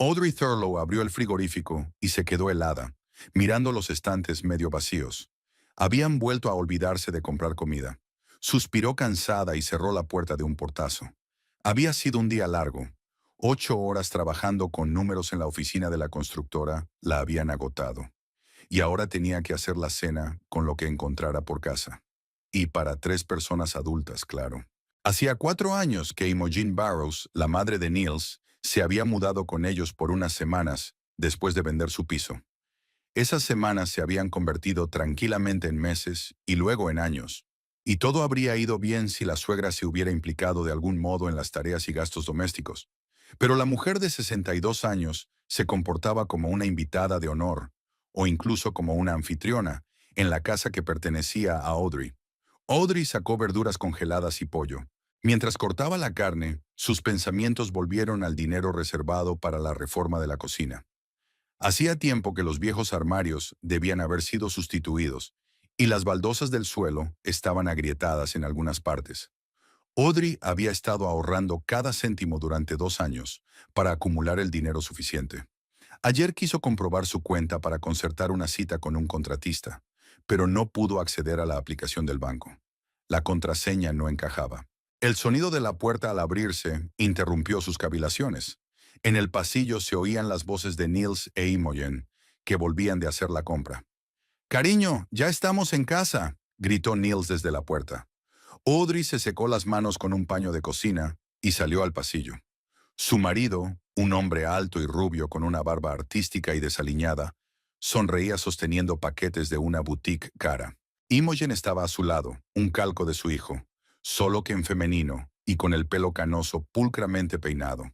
Audrey Thurlow abrió el frigorífico y se quedó helada, mirando los estantes medio vacíos. Habían vuelto a olvidarse de comprar comida. Suspiró cansada y cerró la puerta de un portazo. Había sido un día largo. 8 horas trabajando con números en la oficina de la constructora la habían agotado. Y ahora tenía que hacer la cena con lo que encontrara por casa. Y para 3 personas adultas, claro. Hacía 4 años que Imogen Barrows, la madre de Niels, se había mudado con ellos por unas semanas después de vender su piso. Esas semanas se habían convertido tranquilamente en meses y luego en años. Y todo habría ido bien si la suegra se hubiera implicado de algún modo en las tareas y gastos domésticos. Pero la mujer de 62 años se comportaba como una invitada de honor, o incluso como una anfitriona, en la casa que pertenecía a Audrey. Audrey sacó verduras congeladas y pollo. Mientras cortaba la carne, sus pensamientos volvieron al dinero reservado para la reforma de la cocina. Hacía tiempo que los viejos armarios debían haber sido sustituidos, y las baldosas del suelo estaban agrietadas en algunas partes. Audrey había estado ahorrando cada céntimo durante 2 años para acumular el dinero suficiente. Ayer quiso comprobar su cuenta para concertar una cita con un contratista, pero no pudo acceder a la aplicación del banco. La contraseña no encajaba. El sonido de la puerta al abrirse interrumpió sus cavilaciones. En el pasillo se oían las voces de Niels e Imogen, que volvían de hacer la compra. «Cariño, ya estamos en casa», gritó Niels desde la puerta. Audrey se secó las manos con un paño de cocina y salió al pasillo. Su marido, un hombre alto y rubio con una barba artística y desaliñada, sonreía sosteniendo paquetes de una boutique cara. Imogen estaba a su lado, un calco de su hijo, solo que en femenino y con el pelo canoso pulcramente peinado.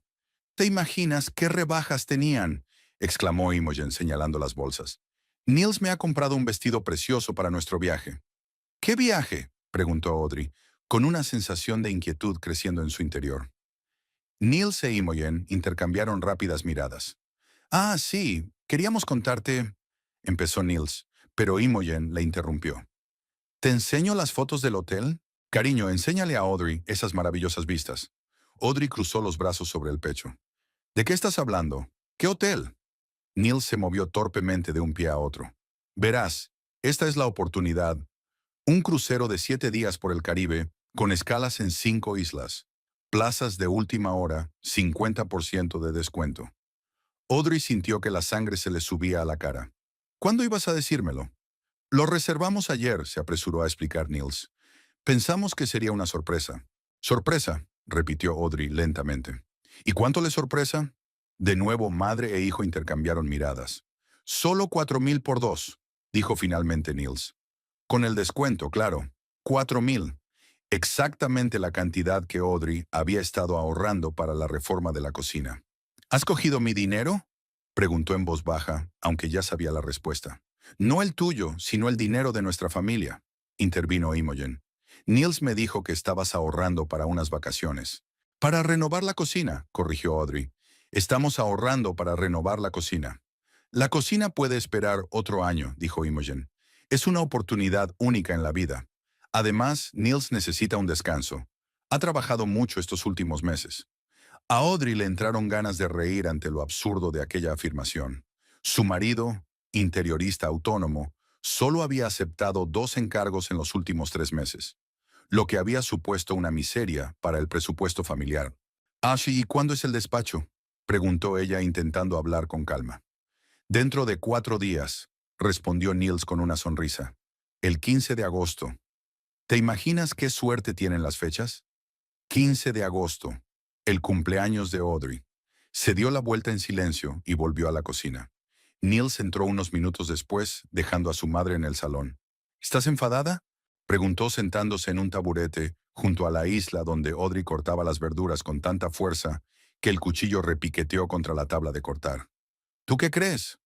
«¿Te imaginas qué rebajas tenían?», exclamó Imogen señalando las bolsas. «Niels me ha comprado un vestido precioso para nuestro viaje». «¿Qué viaje?», preguntó Audrey, con una sensación de inquietud creciendo en su interior. Niels e Imogen intercambiaron rápidas miradas. «Ah, sí, queríamos contarte», empezó Niels, pero Imogen le interrumpió. «¿Te enseño las fotos del hotel? Cariño, enséñale a Audrey esas maravillosas vistas». Audrey cruzó los brazos sobre el pecho. «¿De qué estás hablando? ¿Qué hotel?». Niels se movió torpemente de un pie a otro. «Verás, esta es la oportunidad. Un crucero de 7 días por el Caribe, con escalas en 5 islas. Plazas de última hora, 50% de descuento». Audrey sintió que la sangre se le subía a la cara. «¿Cuándo ibas a decírmelo?». «Lo reservamos ayer», se apresuró a explicar Niels. «Pensamos que sería una sorpresa». «Sorpresa», repitió Audrey lentamente. «¿Y cuánto le sorpresa?». De nuevo madre e hijo intercambiaron miradas. «Solo 4,000 por dos», dijo finalmente Niels. «Con el descuento, claro. 4,000». Exactamente la cantidad que Audrey había estado ahorrando para la reforma de la cocina. «¿Has cogido mi dinero?», preguntó en voz baja, aunque ya sabía la respuesta. «No el tuyo, sino el dinero de nuestra familia», intervino Imogen. «Niels me dijo que estabas ahorrando para unas vacaciones». «Para renovar la cocina», corrigió Audrey. «Estamos ahorrando para renovar la cocina». «La cocina puede esperar otro año», dijo Imogen. «Es una oportunidad única en la vida. Además, Niels necesita un descanso. Ha trabajado mucho estos últimos meses». A Audrey le entraron ganas de reír ante lo absurdo de aquella afirmación. Su marido, interiorista autónomo, solo había aceptado 2 encargos en los últimos 3 meses, lo que había supuesto una miseria para el presupuesto familiar. «Ashley, ¿y cuándo es el despacho?», preguntó ella intentando hablar con calma. «Dentro de 4 días», respondió Niels con una sonrisa. «El 15 de agosto. ¿Te imaginas qué suerte tienen las fechas? 15 de agosto, el cumpleaños de Audrey». Se dio la vuelta en silencio y volvió a la cocina. Niels entró unos minutos después, dejando a su madre en el salón. «¿Estás enfadada?», preguntó sentándose en un taburete junto a la isla donde Audrey cortaba las verduras con tanta fuerza que el cuchillo repiqueteó contra la tabla de cortar. «¿Tú qué crees?».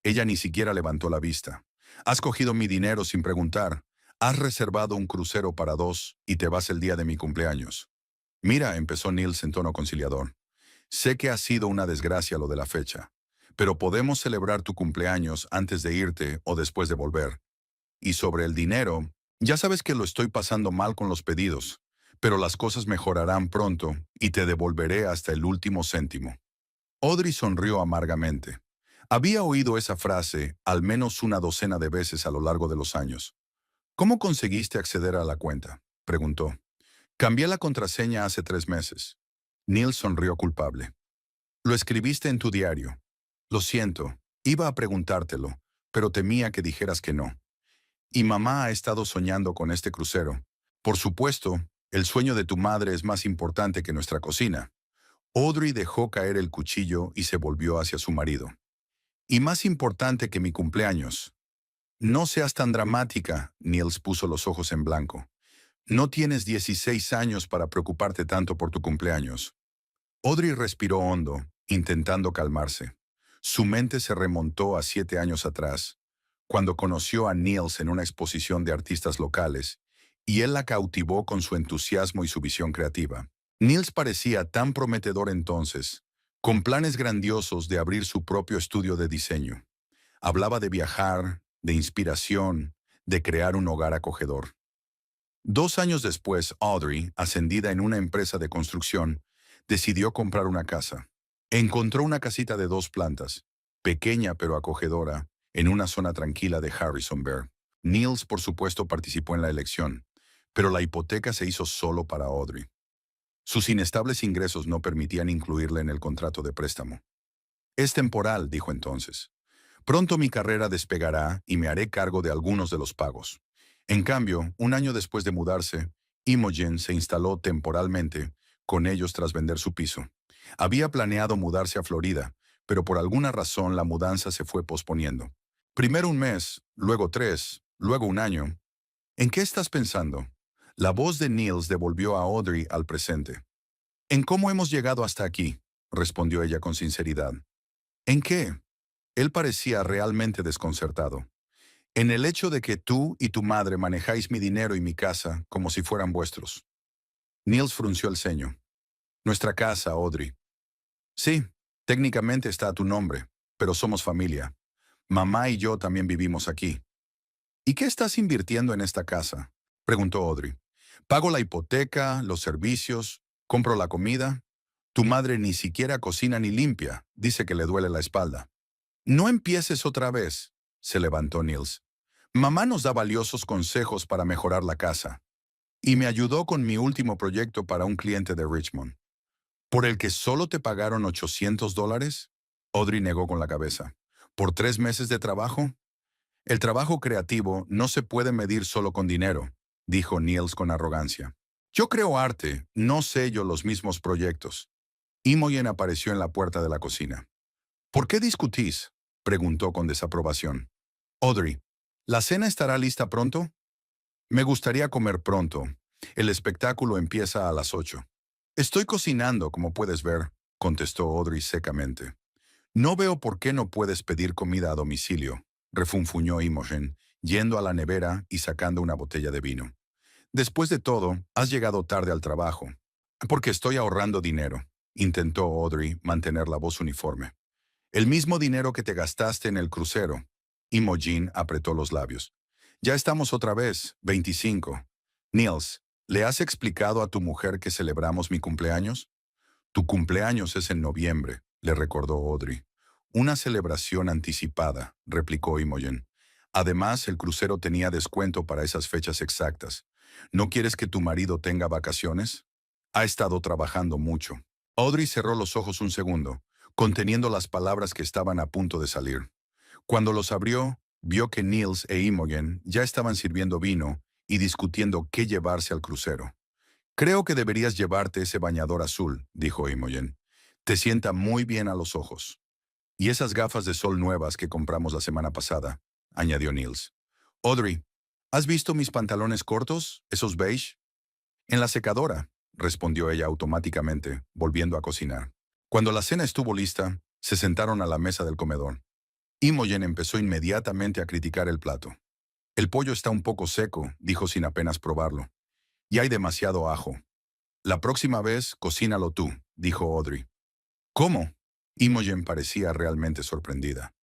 Ella ni siquiera levantó la vista. «Has cogido mi dinero sin preguntar. Has reservado un crucero para 2 y te vas el día de mi cumpleaños». «Mira», empezó Niels en tono conciliador. «Sé que ha sido una desgracia lo de la fecha, pero podemos celebrar tu cumpleaños antes de irte o después de volver. Y sobre el dinero, ya sabes que lo estoy pasando mal con los pedidos, pero las cosas mejorarán pronto y te devolveré hasta el último céntimo». Audrey sonrió amargamente. Había oído esa frase al menos una docena de veces a lo largo de los años. ¿Cómo conseguiste acceder a la cuenta?, preguntó. Cambié la contraseña hace 3 meses. Neil sonrió culpable. Lo escribiste en tu diario. Lo siento, iba a preguntártelo, pero temía que dijeras que no. Y mamá ha estado soñando con este crucero. Por supuesto, el sueño de tu madre es más importante que nuestra cocina. Audrey dejó caer el cuchillo y se volvió hacia su marido. Y más importante que mi cumpleaños. No seas tan dramática, Niels puso los ojos en blanco. No tienes 16 años para preocuparte tanto por tu cumpleaños. Audrey respiró hondo, intentando calmarse. Su mente se remontó a 7 años atrás, cuando conoció a Niels en una exposición de artistas locales, y él la cautivó con su entusiasmo y su visión creativa. Niels parecía tan prometedor entonces, con planes grandiosos de abrir su propio estudio de diseño. Hablaba de viajar, de inspiración, de crear un hogar acogedor. 2 años después, Audrey, ascendida en una empresa de construcción, decidió comprar una casa. Encontró una casita de 2 plantas, pequeña pero acogedora, en una zona tranquila de Harrisonburg. Niels, por supuesto, participó en la elección, pero la hipoteca se hizo solo para Audrey. Sus inestables ingresos no permitían incluirla en el contrato de préstamo. Es temporal, dijo entonces. Pronto mi carrera despegará y me haré cargo de algunos de los pagos. En cambio, un año después de mudarse, Imogen se instaló temporalmente con ellos tras vender su piso. Había planeado mudarse a Florida, pero por alguna razón la mudanza se fue posponiendo. Primero un mes, luego 3, luego un año. ¿En qué estás pensando? La voz de Niels devolvió a Audrey al presente. ¿En cómo hemos llegado hasta aquí?, respondió ella con sinceridad. ¿En qué? Él parecía realmente desconcertado. En el hecho de que tú y tu madre manejáis mi dinero y mi casa como si fueran vuestros. Niels frunció el ceño. Nuestra casa, Audrey. Sí, técnicamente está a tu nombre, pero somos familia. Mamá y yo también vivimos aquí. ¿Y qué estás invirtiendo en esta casa?, preguntó Audrey. Pago la hipoteca, los servicios, compro la comida. Tu madre ni siquiera cocina ni limpia, dice que le duele la espalda. No empieces otra vez, se levantó Niels. Mamá nos da valiosos consejos para mejorar la casa. Y me ayudó con mi último proyecto para un cliente de Richmond. ¿Por el que solo te pagaron $800? Audrey negó con la cabeza. ¿Por 3 meses de trabajo? El trabajo creativo no se puede medir solo con dinero, dijo Niels con arrogancia. Yo creo arte, no sello los mismos proyectos. Imogen apareció en la puerta de la cocina. ¿Por qué discutís?, preguntó con desaprobación. Audrey, ¿la cena estará lista pronto? Me gustaría comer pronto. El espectáculo empieza a las 8. Estoy cocinando, como puedes ver, contestó Audrey secamente. No veo por qué no puedes pedir comida a domicilio, refunfuñó Imogen, yendo a la nevera y sacando una botella de vino. Después de todo, has llegado tarde al trabajo. Porque estoy ahorrando dinero, intentó Audrey mantener la voz uniforme. El mismo dinero que te gastaste en el crucero. Imogen apretó los labios. Ya estamos otra vez, 25. Niels, ¿le has explicado a tu mujer que celebramos mi cumpleaños? Tu cumpleaños es en noviembre, le recordó Audrey. Una celebración anticipada, replicó Imogen. Además, el crucero tenía descuento para esas fechas exactas. ¿No quieres que tu marido tenga vacaciones? Ha estado trabajando mucho. Audrey cerró los ojos un segundo, conteniendo las palabras que estaban a punto de salir. Cuando los abrió, vio que Niels e Imogen ya estaban sirviendo vino y discutiendo qué llevarse al crucero. Creo que deberías llevarte ese bañador azul, dijo Imogen. Te sienta muy bien a los ojos. Y esas gafas de sol nuevas que compramos la semana pasada, añadió Niels. Audrey, ¿has visto mis pantalones cortos, esos beige? En la secadora, respondió ella automáticamente, volviendo a cocinar. Cuando la cena estuvo lista, se sentaron a la mesa del comedor. Imogen empezó inmediatamente a criticar el plato. El pollo está un poco seco, dijo sin apenas probarlo. Y hay demasiado ajo. La próxima vez, cocínalo tú, dijo Audrey. ¿Cómo? Imogen parecía realmente sorprendida.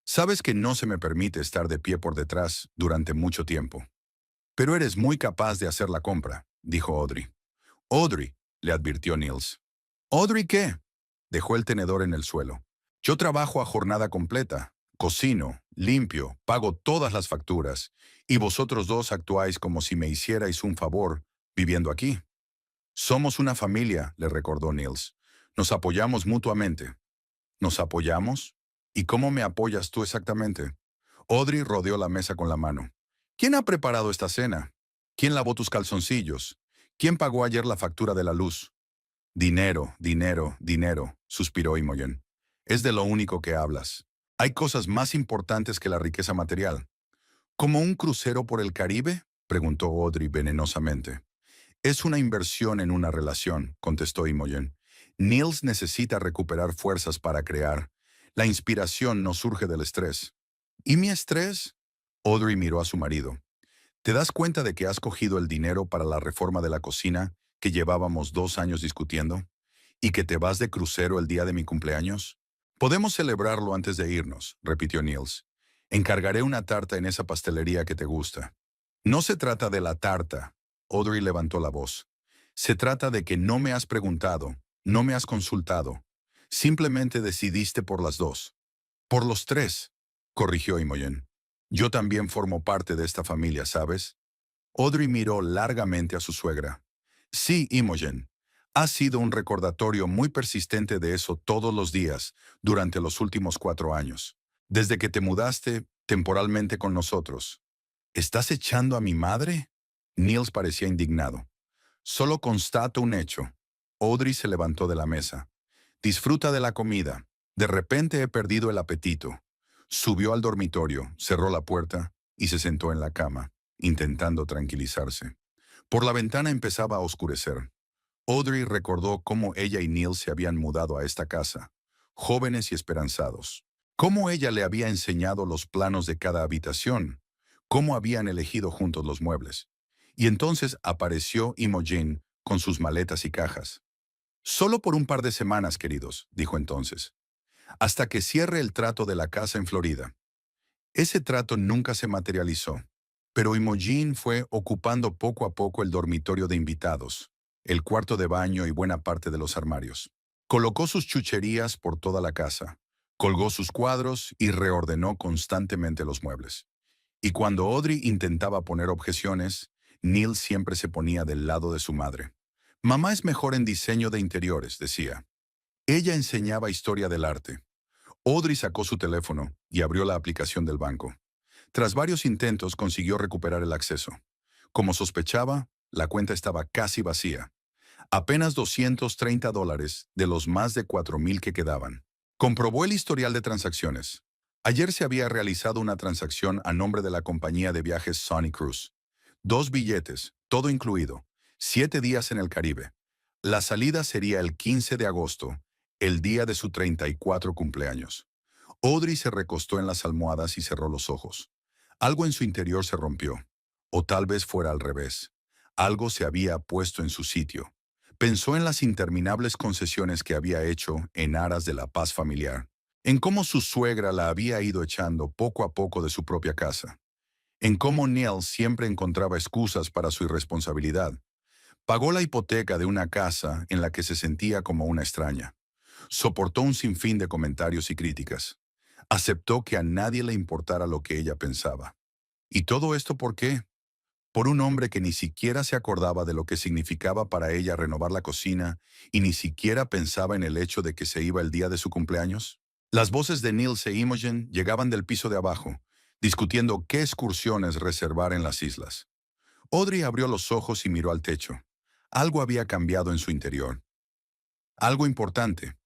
Sabes que no se me permite estar de pie por detrás durante mucho tiempo. Pero eres muy capaz de hacer la compra, dijo Audrey. Audrey, le advirtió Niels. ¿Audrey qué? Dejó el tenedor en el suelo. Yo trabajo a jornada completa. Cocino, limpio, pago todas las facturas. Y vosotros dos actuáis como si me hicierais un favor viviendo aquí. Somos una familia, le recordó Niels. Nos apoyamos mutuamente. ¿Nos apoyamos? ¿Y cómo me apoyas tú exactamente? Audrey rodeó la mesa con la mano. ¿Quién ha preparado esta cena? ¿Quién lavó tus calzoncillos? ¿Quién pagó ayer la factura de la luz? Dinero, dinero, dinero, suspiró Imogen. Es de lo único que hablas. Hay cosas más importantes que la riqueza material. ¿Como un crucero por el Caribe? Preguntó Audrey venenosamente. Es una inversión en una relación, contestó Imogen. Niels necesita recuperar fuerzas para crear. La inspiración no surge del estrés. ¿Y mi estrés? Audrey miró a su marido. ¿Te das cuenta de que has cogido el dinero para la reforma de la cocina que llevábamos 2 años discutiendo? ¿Y que te vas de crucero el día de mi cumpleaños? Podemos celebrarlo antes de irnos, repitió Niels. Encargaré una tarta en esa pastelería que te gusta. No se trata de la tarta. Audrey levantó la voz. Se trata de que no me has preguntado, no me has consultado. Simplemente decidiste por las dos. Por los tres, corrigió Imogen. Yo también formo parte de esta familia, ¿sabes? Audrey miró largamente a su suegra. Sí, Imogen. Ha sido un recordatorio muy persistente de eso todos los días durante los últimos 4 años. Desde que te mudaste temporalmente con nosotros. ¿Estás echando a mi madre? Niels parecía indignado. Solo constato un hecho. Audrey se levantó de la mesa. Disfruta de la comida. De repente he perdido el apetito. Subió al dormitorio, cerró la puerta y se sentó en la cama, intentando tranquilizarse. Por la ventana empezaba a oscurecer. Audrey recordó cómo ella y Neil se habían mudado a esta casa, jóvenes y esperanzados. Cómo ella le había enseñado los planos de cada habitación, cómo habían elegido juntos los muebles. Y entonces apareció Imogen con sus maletas y cajas. Solo por un par de semanas, queridos, dijo entonces, hasta que cierre el trato de la casa en Florida. Ese trato nunca se materializó, pero Imogen fue ocupando poco a poco el dormitorio de invitados, el cuarto de baño y buena parte de los armarios. Colocó sus chucherías por toda la casa, colgó sus cuadros y reordenó constantemente los muebles. Y cuando Audrey intentaba poner objeciones, Neil siempre se ponía del lado de su madre. Mamá es mejor en diseño de interiores, decía. Ella enseñaba historia del arte. Audrey sacó su teléfono y abrió la aplicación del banco. Tras varios intentos consiguió recuperar el acceso. Como sospechaba, la cuenta estaba casi vacía. Apenas $230 de los más de 4,000 que quedaban. Comprobó el historial de transacciones. Ayer se había realizado una transacción a nombre de la compañía de viajes Sunny Cruise. 2 billetes, todo incluido. 7 días en el Caribe. La salida sería el 15 de agosto, el día de su 34 cumpleaños. Audrey se recostó en las almohadas y cerró los ojos. Algo en su interior se rompió. O tal vez fuera al revés. Algo se había puesto en su sitio. Pensó en las interminables concesiones que había hecho en aras de la paz familiar. En cómo su suegra la había ido echando poco a poco de su propia casa. En cómo Neil siempre encontraba excusas para su irresponsabilidad. Pagó la hipoteca de una casa en la que se sentía como una extraña. Soportó un sinfín de comentarios y críticas. Aceptó que a nadie le importara lo que ella pensaba. ¿Y todo esto por qué? Por un hombre que ni siquiera se acordaba de lo que significaba para ella renovar la cocina y ni siquiera pensaba en el hecho de que se iba el día de su cumpleaños. Las voces de Niels e Imogen llegaban del piso de abajo, discutiendo qué excursiones reservar en las islas. Audrey abrió los ojos y miró al techo. Algo había cambiado en su interior. Algo importante.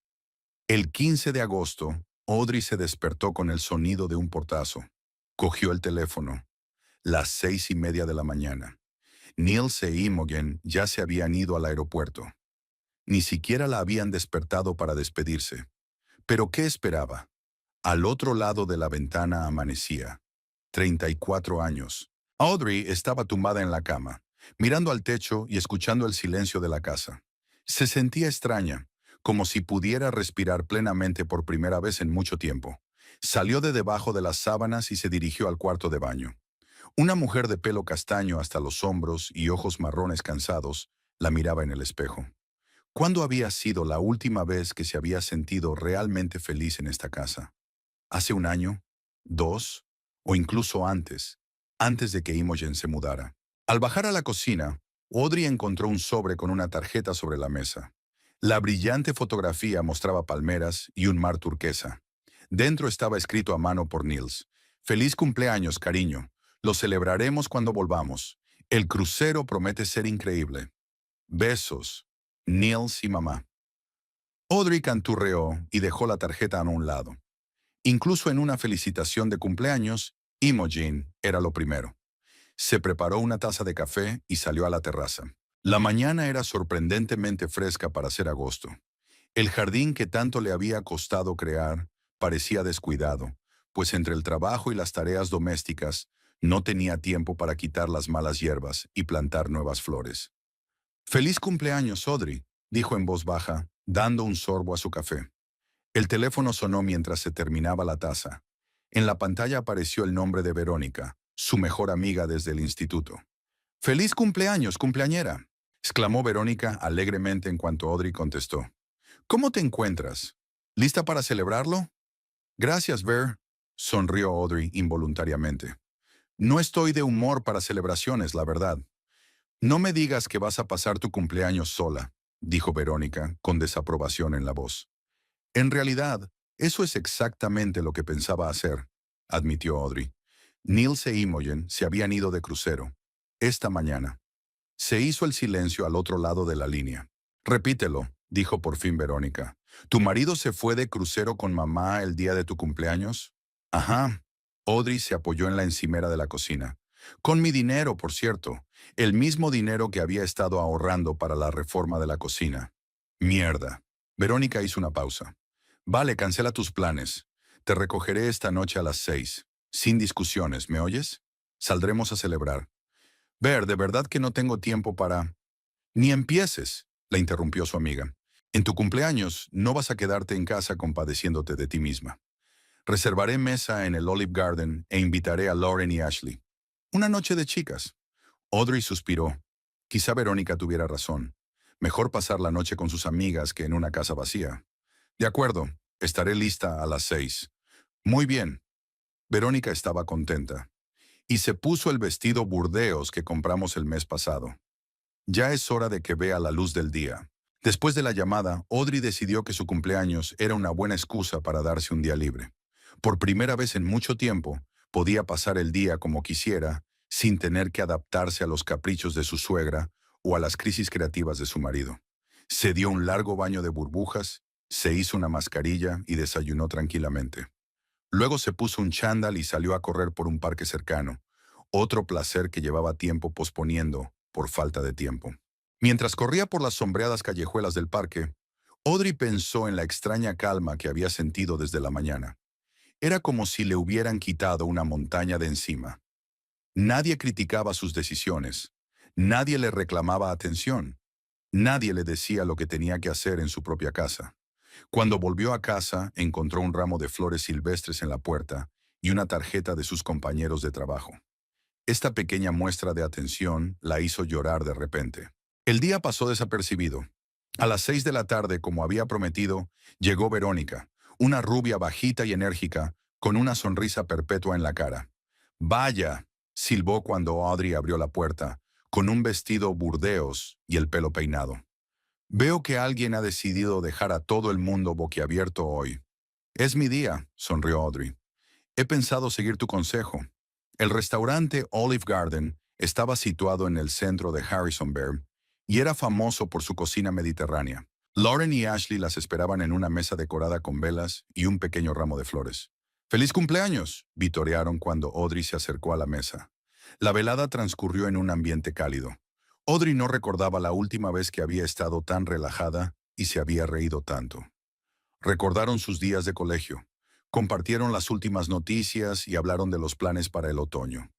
El 15 de agosto, Audrey se despertó con el sonido de un portazo. Cogió el teléfono. Las 6:30 de la mañana. Niels e Imogen ya se habían ido al aeropuerto. Ni siquiera la habían despertado para despedirse. ¿Pero qué esperaba? Al otro lado de la ventana amanecía. 34 años. Audrey estaba tumbada en la cama, mirando al techo y escuchando el silencio de la casa. Se sentía extraña, como si pudiera respirar plenamente por primera vez en mucho tiempo. Salió de debajo de las sábanas y se dirigió al cuarto de baño. Una mujer de pelo castaño hasta los hombros y ojos marrones cansados la miraba en el espejo. ¿Cuándo había sido la última vez que se había sentido realmente feliz en esta casa? ¿Hace un año? ¿Dos? ¿O incluso antes de que Imogen se mudara? Al bajar a la cocina, Audrey encontró un sobre con una tarjeta sobre la mesa. La brillante fotografía mostraba palmeras y un mar turquesa. Dentro estaba escrito a mano por Niels: «Feliz cumpleaños, cariño. Lo celebraremos cuando volvamos. El crucero promete ser increíble. Besos, Niels y mamá». Audrey canturreó y dejó la tarjeta a un lado. Incluso en una felicitación de cumpleaños, Imogen era lo primero. Se preparó una taza de café y salió a la terraza. La mañana era sorprendentemente fresca para ser agosto. El jardín que tanto le había costado crear parecía descuidado, pues entre el trabajo y las tareas domésticas no tenía tiempo para quitar las malas hierbas y plantar nuevas flores. «Feliz cumpleaños, Audrey», dijo en voz baja, dando un sorbo a su café. El teléfono sonó mientras se terminaba la taza. En la pantalla apareció el nombre de Verónica, su mejor amiga desde el instituto. «¡Feliz cumpleaños, cumpleañera!», exclamó Verónica alegremente en cuanto Audrey contestó. «¿Cómo te encuentras? ¿Lista para celebrarlo?». «Gracias, Ver», sonrió Audrey involuntariamente. «No estoy de humor para celebraciones, la verdad». «No me digas que vas a pasar tu cumpleaños sola», dijo Verónica con desaprobación en la voz. «En realidad, eso es exactamente lo que pensaba hacer», admitió Audrey. «Niels e Imogen se habían ido de crucero. Esta mañana». Se hizo el silencio al otro lado de la línea. «Repítelo», dijo por fin Verónica. «¿Tu marido se fue de crucero con mamá el día de tu cumpleaños?». «Ajá». Audrey se apoyó en la encimera de la cocina. «Con mi dinero, por cierto. El mismo dinero que había estado ahorrando para la reforma de la cocina». «Mierda». Verónica hizo una pausa. «Vale, cancela tus planes. Te recogeré esta noche a las 6. Sin discusiones, ¿me oyes? Saldremos a celebrar». «Ver, de verdad que no tengo tiempo para...». «Ni empieces», la interrumpió su amiga. «En tu cumpleaños no vas a quedarte en casa compadeciéndote de ti misma. Reservaré mesa en el Olive Garden e invitaré a Lauren y Ashley. Una noche de chicas». Audrey suspiró. Quizá Verónica tuviera razón. Mejor pasar la noche con sus amigas que en una casa vacía. «De acuerdo, estaré lista a las 6». «Muy bien». Verónica estaba contenta. Y se puso el vestido burdeos que compramos el mes pasado. Ya es hora de que vea la luz del día. Después de la llamada, Audrey decidió que su cumpleaños era una buena excusa para darse un día libre. Por primera vez en mucho tiempo, podía pasar el día como quisiera, sin tener que adaptarse a los caprichos de su suegra o a las crisis creativas de su marido. Se dio un largo baño de burbujas, se hizo una mascarilla y desayunó tranquilamente. Luego se puso un chándal y salió a correr por un parque cercano, otro placer que llevaba tiempo posponiendo por falta de tiempo. Mientras corría por las sombreadas callejuelas del parque, Audrey pensó en la extraña calma que había sentido desde la mañana. Era como si le hubieran quitado una montaña de encima. Nadie criticaba sus decisiones, nadie le reclamaba atención, nadie le decía lo que tenía que hacer en su propia casa. Cuando volvió a casa, encontró un ramo de flores silvestres en la puerta y una tarjeta de sus compañeros de trabajo. Esta pequeña muestra de atención la hizo llorar de repente. El día pasó desapercibido. A las 6 de la tarde, como había prometido, llegó Verónica, una rubia bajita y enérgica, con una sonrisa perpetua en la cara. «Vaya», silbó cuando Audrey abrió la puerta, con un vestido burdeos y el pelo peinado. «Veo que alguien ha decidido dejar a todo el mundo boquiabierto hoy». «Es mi día», sonrió Audrey. «He pensado seguir tu consejo». El restaurante Olive Garden estaba situado en el centro de Harrisonburg y era famoso por su cocina mediterránea. Lauren y Ashley las esperaban en una mesa decorada con velas y un pequeño ramo de flores. «¡Feliz cumpleaños!», vitorearon cuando Audrey se acercó a la mesa. La velada transcurrió en un ambiente cálido. Audrey no recordaba la última vez que había estado tan relajada y se había reído tanto. Recordaron sus días de colegio, compartieron las últimas noticias y hablaron de los planes para el otoño.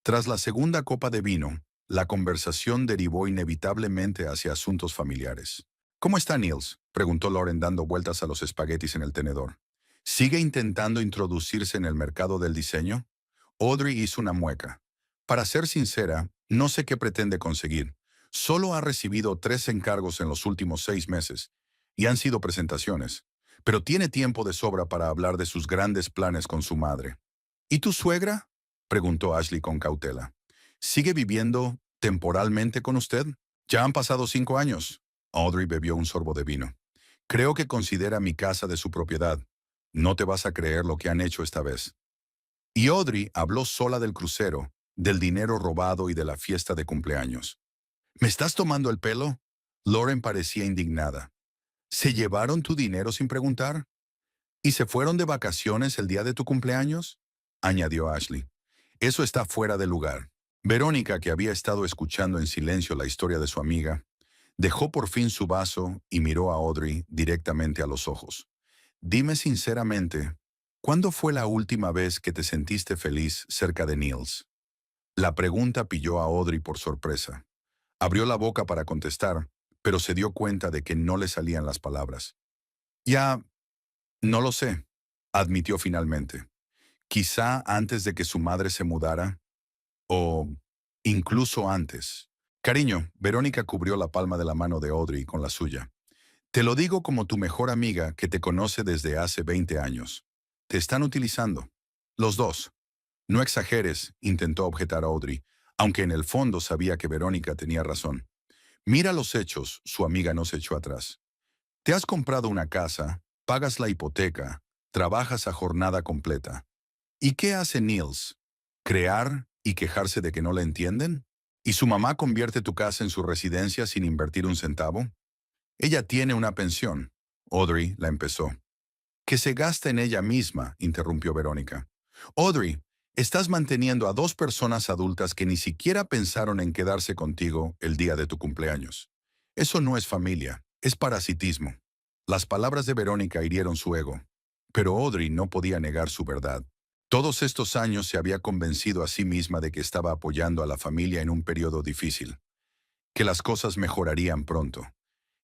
Tras la segunda copa de vino, la conversación derivó inevitablemente hacia asuntos familiares. «¿Cómo está Niels?», preguntó Lauren dando vueltas a los espaguetis en el tenedor. «¿Sigue intentando introducirse en el mercado del diseño?». Audrey hizo una mueca. «Para ser sincera, no sé qué pretende conseguir. Solo ha recibido 3 encargos en los últimos 6 meses, y han sido presentaciones, pero tiene tiempo de sobra para hablar de sus grandes planes con su madre. ¿Y tu suegra?, preguntó Ashley con cautela. ¿Sigue viviendo temporalmente con usted? Ya han pasado 5 años. Audrey bebió un sorbo de vino. Creo que considera mi casa de su propiedad. No te vas a creer lo que han hecho esta vez. Y Audrey habló sola del crucero, del dinero robado y de la fiesta de cumpleaños. ¿Me estás tomando el pelo? Lauren parecía indignada. ¿Se llevaron tu dinero sin preguntar? ¿Y se fueron de vacaciones el día de tu cumpleaños?, añadió Ashley. Eso está fuera de lugar. Verónica, que había estado escuchando en silencio la historia de su amiga, dejó por fin su vaso y miró a Audrey directamente a los ojos. Dime sinceramente, ¿cuándo fue la última vez que te sentiste feliz cerca de Niels? La pregunta pilló a Audrey por sorpresa. Abrió la boca para contestar, pero se dio cuenta de que no le salían las palabras. Ya, no lo sé, admitió finalmente. Quizá antes de que su madre se mudara, o incluso antes. Cariño, Verónica cubrió la palma de la mano de Audrey con la suya. Te lo digo como tu mejor amiga que te conoce desde hace 20 años. Te están utilizando. Los dos. No exageres, intentó objetar Audrey, aunque en el fondo sabía que Verónica tenía razón. Mira los hechos, su amiga no se echó atrás. Te has comprado una casa, pagas la hipoteca, trabajas a jornada completa. ¿Y qué hace Niels? ¿Crear y quejarse de que no le entienden? ¿Y su mamá convierte tu casa en su residencia sin invertir un centavo? Ella tiene una pensión. Audrey la empezó. Que se gasta en ella misma, interrumpió Verónica. Audrey, estás manteniendo a 2 personas adultas que ni siquiera pensaron en quedarse contigo el día de tu cumpleaños. Eso no es familia, es parasitismo. Las palabras de Verónica hirieron su ego, pero Audrey no podía negar su verdad. Todos estos años se había convencido a sí misma de que estaba apoyando a la familia en un periodo difícil, que las cosas mejorarían pronto,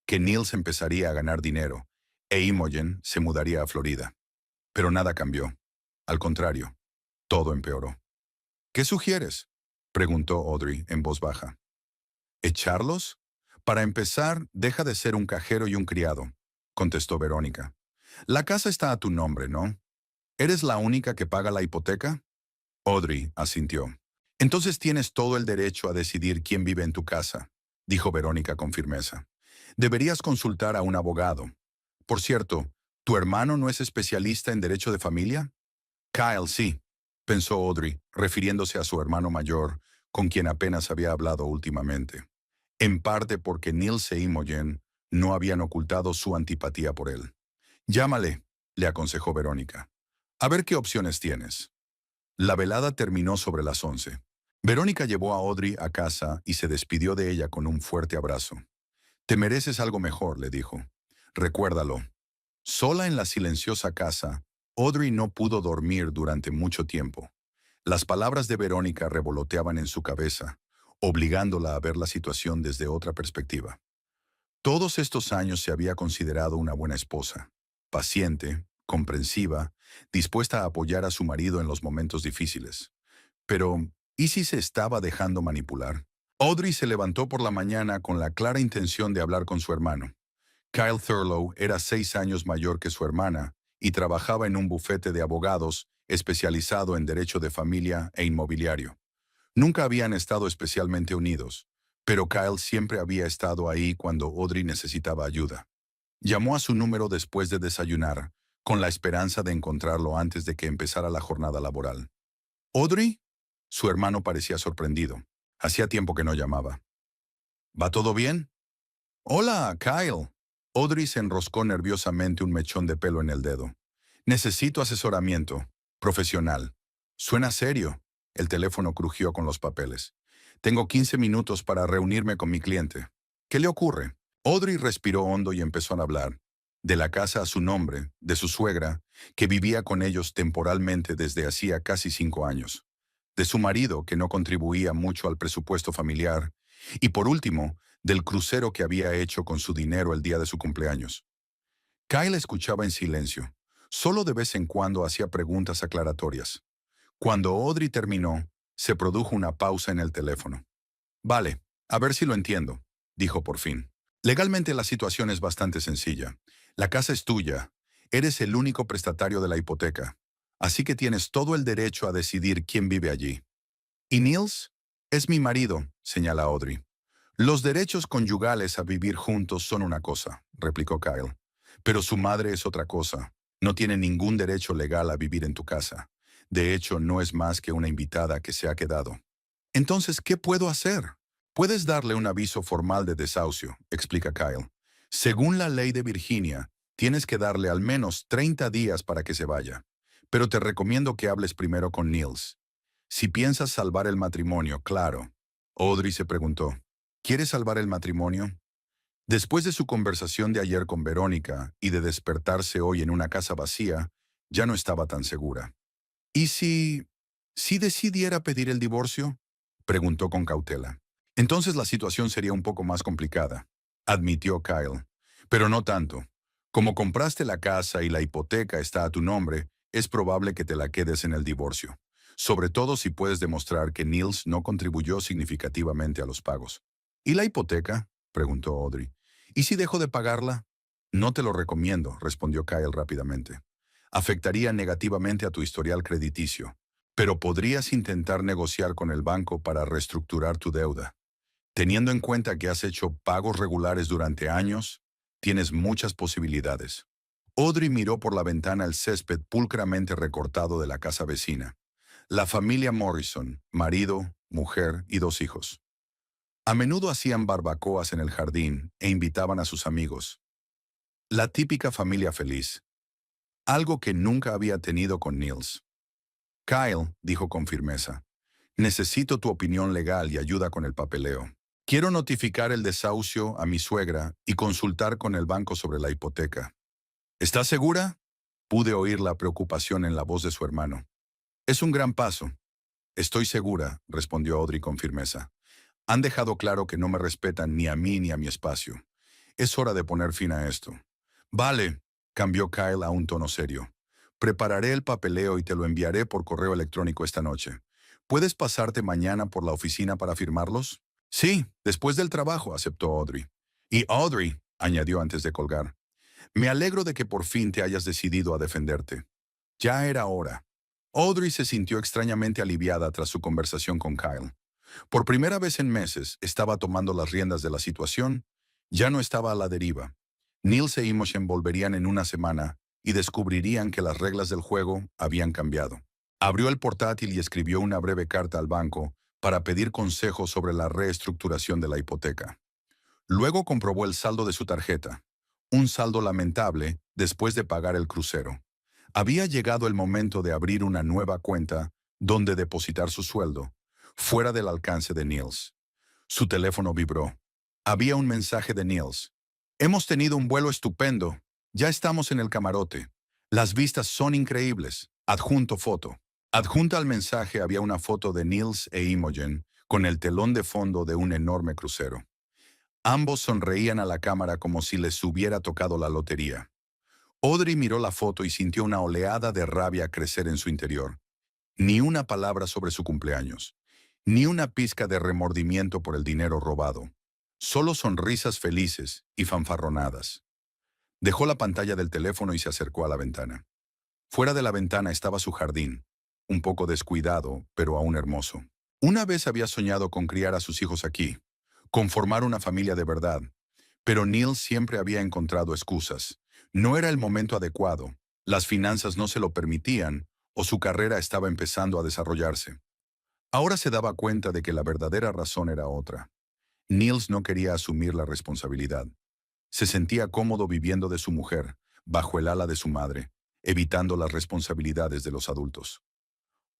que Niels empezaría a ganar dinero e Imogen se mudaría a Florida. Pero nada cambió. Al contrario, todo empeoró. ¿Qué sugieres?, preguntó Audrey en voz baja. ¿Echarlos? Para empezar, deja de ser un cajero y un criado, contestó Verónica. La casa está a tu nombre, ¿no? ¿Eres la única que paga la hipoteca? Audrey asintió. Entonces tienes todo el derecho a decidir quién vive en tu casa, dijo Verónica con firmeza. Deberías consultar a un abogado. Por cierto, ¿tu hermano no es especialista en derecho de familia? Kyle, sí, pensó Audrey, refiriéndose a su hermano mayor, con quien apenas había hablado últimamente. En parte porque Niels e Imogen no habían ocultado su antipatía por él. Llámale, le aconsejó Verónica. A ver qué opciones tienes. La velada terminó sobre las 11. Verónica llevó a Audrey a casa y se despidió de ella con un fuerte abrazo. Te mereces algo mejor, le dijo. Recuérdalo. Sola en la silenciosa casa, Audrey no pudo dormir durante mucho tiempo. Las palabras de Verónica revoloteaban en su cabeza, obligándola a ver la situación desde otra perspectiva. Todos estos años se había considerado una buena esposa, paciente, comprensiva, dispuesta a apoyar a su marido en los momentos difíciles. Pero, ¿y si se estaba dejando manipular? Audrey se levantó por la mañana con la clara intención de hablar con su hermano. Kyle Thurlow era 6 años mayor que su hermana y trabajaba en un bufete de abogados especializado en derecho de familia e inmobiliario. Nunca habían estado especialmente unidos, pero Kyle siempre había estado ahí cuando Audrey necesitaba ayuda. Llamó a su número después de desayunar, con la esperanza de encontrarlo antes de que empezara la jornada laboral. ¿Audrey? Su hermano parecía sorprendido. Hacía tiempo que no llamaba. ¿Va todo bien? Hola, Kyle. Audrey se enroscó nerviosamente un mechón de pelo en el dedo. Necesito asesoramiento. Profesional. Suena serio. El teléfono crujió con los papeles. Tengo 15 minutos para reunirme con mi cliente. ¿Qué le ocurre? Audrey respiró hondo y empezó a hablar. De la casa a su nombre, de su suegra, que vivía con ellos temporalmente desde hacía casi 5 años. De su marido, que no contribuía mucho al presupuesto familiar. Y por último, del crucero que había hecho con su dinero el día de su cumpleaños. Kyle escuchaba en silencio. Solo de vez en cuando hacía preguntas aclaratorias. Cuando Audrey terminó, se produjo una pausa en el teléfono. Vale, A ver si lo entiendo, dijo por fin. Legalmente la situación es bastante sencilla. La casa es tuya. Eres el único prestatario de la hipoteca. Así que tienes todo el derecho a decidir quién vive allí. ¿Y Niels? Es mi marido, señala Audrey. Los derechos conyugales a vivir juntos son una cosa, replicó Kyle. Pero su madre es otra cosa. No tiene ningún derecho legal a vivir en tu casa. De hecho, no es más que una invitada que se ha quedado. Entonces, ¿qué puedo hacer? Puedes darle un aviso formal de desahucio, explica Kyle. Según la ley de Virginia, tienes que darle al menos 30 días para que se vaya. Pero te recomiendo que hables primero con Niels. Si piensas salvar el matrimonio, claro. Audrey se preguntó, ¿quieres salvar el matrimonio? Después de su conversación de ayer con Verónica y de despertarse hoy en una casa vacía, ya no estaba tan segura. ¿Y si decidiera pedir el divorcio? Preguntó con cautela. Entonces la situación sería un poco más complicada, admitió Kyle. Pero no tanto. Como compraste la casa y la hipoteca está a tu nombre, es probable que te la quedes en el divorcio. Sobre todo si puedes demostrar que Niels no contribuyó significativamente a los pagos. ¿Y la hipoteca? Preguntó Audrey. ¿Y si dejo de pagarla? No te lo recomiendo, respondió Kyle rápidamente. Afectaría negativamente a tu historial crediticio, pero podrías intentar negociar con el banco para reestructurar tu deuda. Teniendo en cuenta que has hecho pagos regulares durante años, tienes muchas posibilidades. Audrey miró por la ventana el césped pulcramente recortado de la casa vecina. La familia Morrison, marido, mujer y 2 hijos. A menudo hacían barbacoas en el jardín e invitaban a sus amigos. La típica familia feliz. Algo que nunca había tenido con Niels. Kyle, dijo con firmeza, necesito tu opinión legal y ayuda con el papeleo. Quiero notificar el desahucio a mi suegra y consultar con el banco sobre la hipoteca. ¿Estás segura? Pude oír la preocupación en la voz de su hermano. Es un gran paso. Estoy segura, respondió Audrey con firmeza. Han dejado claro que no me respetan ni a mí ni a mi espacio. Es hora de poner fin a esto. Vale, cambió Kyle a un tono serio. Prepararé el papeleo y te lo enviaré por correo electrónico esta noche. ¿Puedes pasarte mañana por la oficina para firmarlos? Sí, después del trabajo, aceptó Audrey. Y Audrey, añadió antes de colgar, me alegro de que por fin te hayas decidido a defenderte. Ya era hora. Audrey se sintió extrañamente aliviada tras su conversación con Kyle. Por primera vez en meses, estaba tomando las riendas de la situación. Ya no estaba a la deriva. Niels e Imogen volverían en una semana y descubrirían que las reglas del juego habían cambiado. Abrió el portátil y escribió una breve carta al banco para pedir consejos sobre la reestructuración de la hipoteca. Luego comprobó el saldo de su tarjeta. Un saldo lamentable después de pagar el crucero. Había llegado el momento de abrir una nueva cuenta donde depositar su sueldo, fuera del alcance de Niels. Su teléfono vibró. Había un mensaje de Niels. Hemos tenido un vuelo estupendo. Ya estamos en el camarote. Las vistas son increíbles. Adjunto foto. Adjunta al mensaje había una foto de Niels e Imogen con el telón de fondo de un enorme crucero. Ambos sonreían a la cámara como si les hubiera tocado la lotería. Audrey miró la foto y sintió una oleada de rabia crecer en su interior. Ni una palabra sobre su cumpleaños. Ni una pizca de remordimiento por el dinero robado. Solo sonrisas felices y fanfarronadas. Dejó la pantalla del teléfono y se acercó a la ventana. Fuera de la ventana estaba su jardín, un poco descuidado, pero aún hermoso. Una vez había soñado con criar a sus hijos aquí, con formar una familia de verdad, pero Neil siempre había encontrado excusas. No era el momento adecuado, las finanzas no se lo permitían, o su carrera estaba empezando a desarrollarse. Ahora se daba cuenta de que la verdadera razón era otra. Niels no quería asumir la responsabilidad. Se sentía cómodo viviendo de su mujer, bajo el ala de su madre, evitando las responsabilidades de los adultos.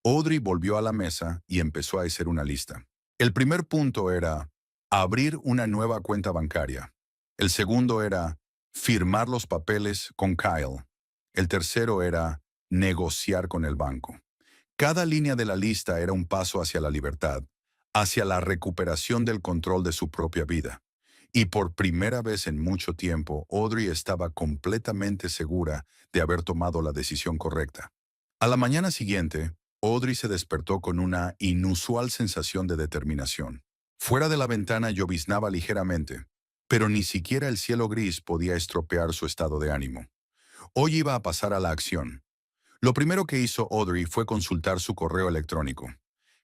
Audrey volvió a la mesa y empezó a hacer una lista. El primer punto era abrir una nueva cuenta bancaria. El segundo era firmar los papeles con Kyle. El tercero era negociar con el banco. Cada línea de la lista era un paso hacia la libertad, hacia la recuperación del control de su propia vida. Y por primera vez en mucho tiempo, Audrey estaba completamente segura de haber tomado la decisión correcta. A la mañana siguiente, Audrey se despertó con una inusual sensación de determinación. Fuera de la ventana lloviznaba ligeramente, pero ni siquiera el cielo gris podía estropear su estado de ánimo. Hoy iba a pasar a la acción. Lo primero que hizo Audrey fue consultar su correo electrónico.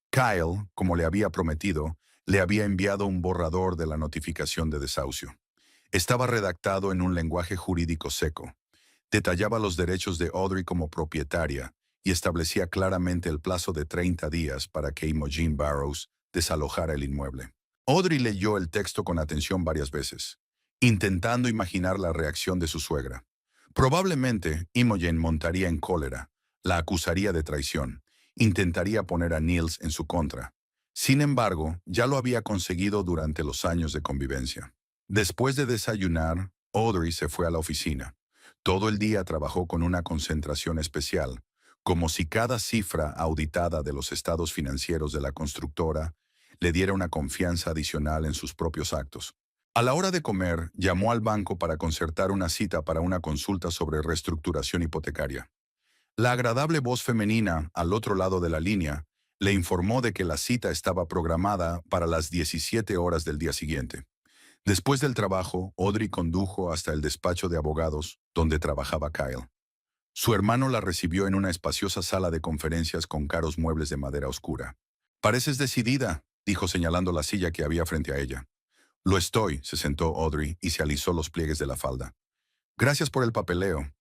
Kyle, como le había prometido, le había enviado un borrador de la notificación de desahucio. Estaba redactado en un lenguaje jurídico seco. Detallaba los derechos de Audrey como propietaria y establecía claramente el plazo de 30 días para que Imogen Barrows desalojara el inmueble. Audrey leyó el texto con atención varias veces, intentando imaginar la reacción de su suegra. Probablemente Imogen montaría en cólera, la acusaría de traición, intentaría poner a Niels en su contra. Sin embargo, ya lo había conseguido durante los años de convivencia. Después de desayunar, Audrey se fue a la oficina. Todo el día trabajó con una concentración especial, como si cada cifra auditada de los estados financieros de la constructora le diera una confianza adicional en sus propios actos. A la hora de comer, llamó al banco para concertar una cita para una consulta sobre reestructuración hipotecaria. La agradable voz femenina, al otro lado de la línea, le informó de que la cita estaba programada para las 17 horas del día siguiente. Después del trabajo, Audrey condujo hasta el despacho de abogados, donde trabajaba Kyle. Su hermano la recibió en una espaciosa sala de conferencias con caros muebles de madera oscura. «Pareces decidida», dijo señalando la silla que había frente a ella. «Lo estoy», se sentó Audrey y se alisó los pliegues de la falda. «Gracias por el papeleo.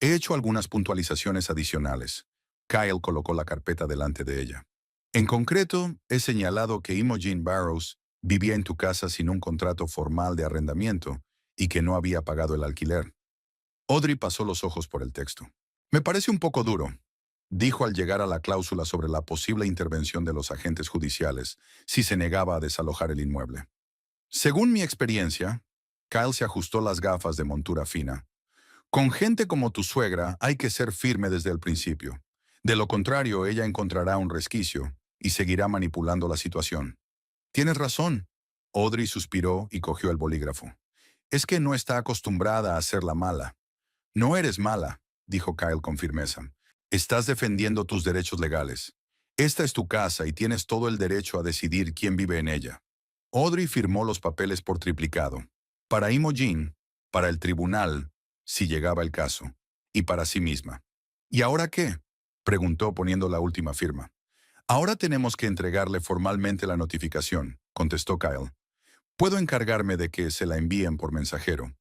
He hecho algunas puntualizaciones adicionales». Kyle colocó la carpeta delante de ella. «En concreto, he señalado que Imogen Barrows vivía en tu casa sin un contrato formal de arrendamiento y que no había pagado el alquiler». Audrey pasó los ojos por el texto. «Me parece un poco duro», dijo al llegar a la cláusula sobre la posible intervención de los agentes judiciales si se negaba a desalojar el inmueble. «Según mi experiencia», Kyle se ajustó las gafas de montura fina, «con gente como tu suegra hay que ser firme desde el principio. De lo contrario, ella encontrará un resquicio y seguirá manipulando la situación». «Tienes razón». Audrey suspiró y cogió el bolígrafo. «Es que no está acostumbrada a ser la mala». «No eres mala», dijo Kyle con firmeza. «Estás defendiendo tus derechos legales. Esta es tu casa y tienes todo el derecho a decidir quién vive en ella». Audrey firmó los papeles por triplicado. Para Imogen, para el tribunal, si llegaba el caso, y para sí misma. «¿Y ahora qué?», preguntó poniendo la última firma. «Ahora tenemos que entregarle formalmente la notificación», contestó Kyle. «Puedo encargarme de que se la envíen por mensajero.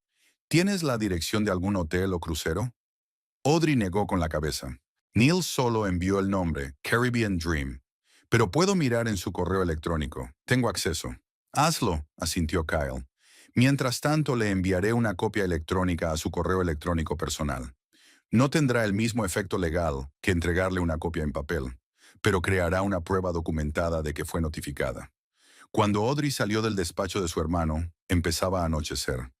¿Tienes la dirección de algún hotel o crucero?» Audrey negó con la cabeza. Neil solo envió el nombre, Caribbean Dream. «Pero puedo mirar en su correo electrónico. Tengo acceso». «Hazlo», asintió Kyle. «Mientras tanto, le enviaré una copia electrónica a su correo electrónico personal. No tendrá el mismo efecto legal que entregarle una copia en papel, pero creará una prueba documentada de que fue notificada». Cuando Audrey salió del despacho de su hermano, empezaba a anochecer.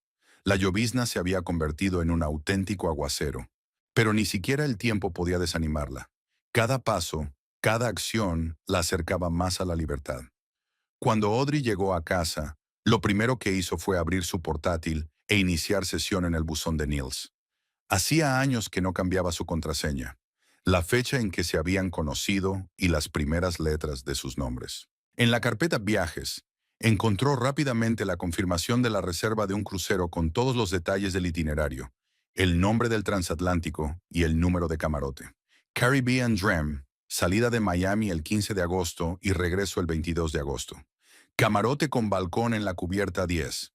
La llovizna se había convertido en un auténtico aguacero, pero ni siquiera el tiempo podía desanimarla. Cada paso, cada acción la acercaba más a la libertad. Cuando Audrey llegó a casa, lo primero que hizo fue abrir su portátil e iniciar sesión en el buzón de Niels. Hacía años que no cambiaba su contraseña, la fecha en que se habían conocido y las primeras letras de sus nombres. En la carpeta Viajes, encontró rápidamente la confirmación de la reserva de un crucero con todos los detalles del itinerario, el nombre del transatlántico y el número de camarote. Caribbean Dream, salida de Miami el 15 de agosto y regreso el 22 de agosto. Camarote con balcón en la cubierta 10.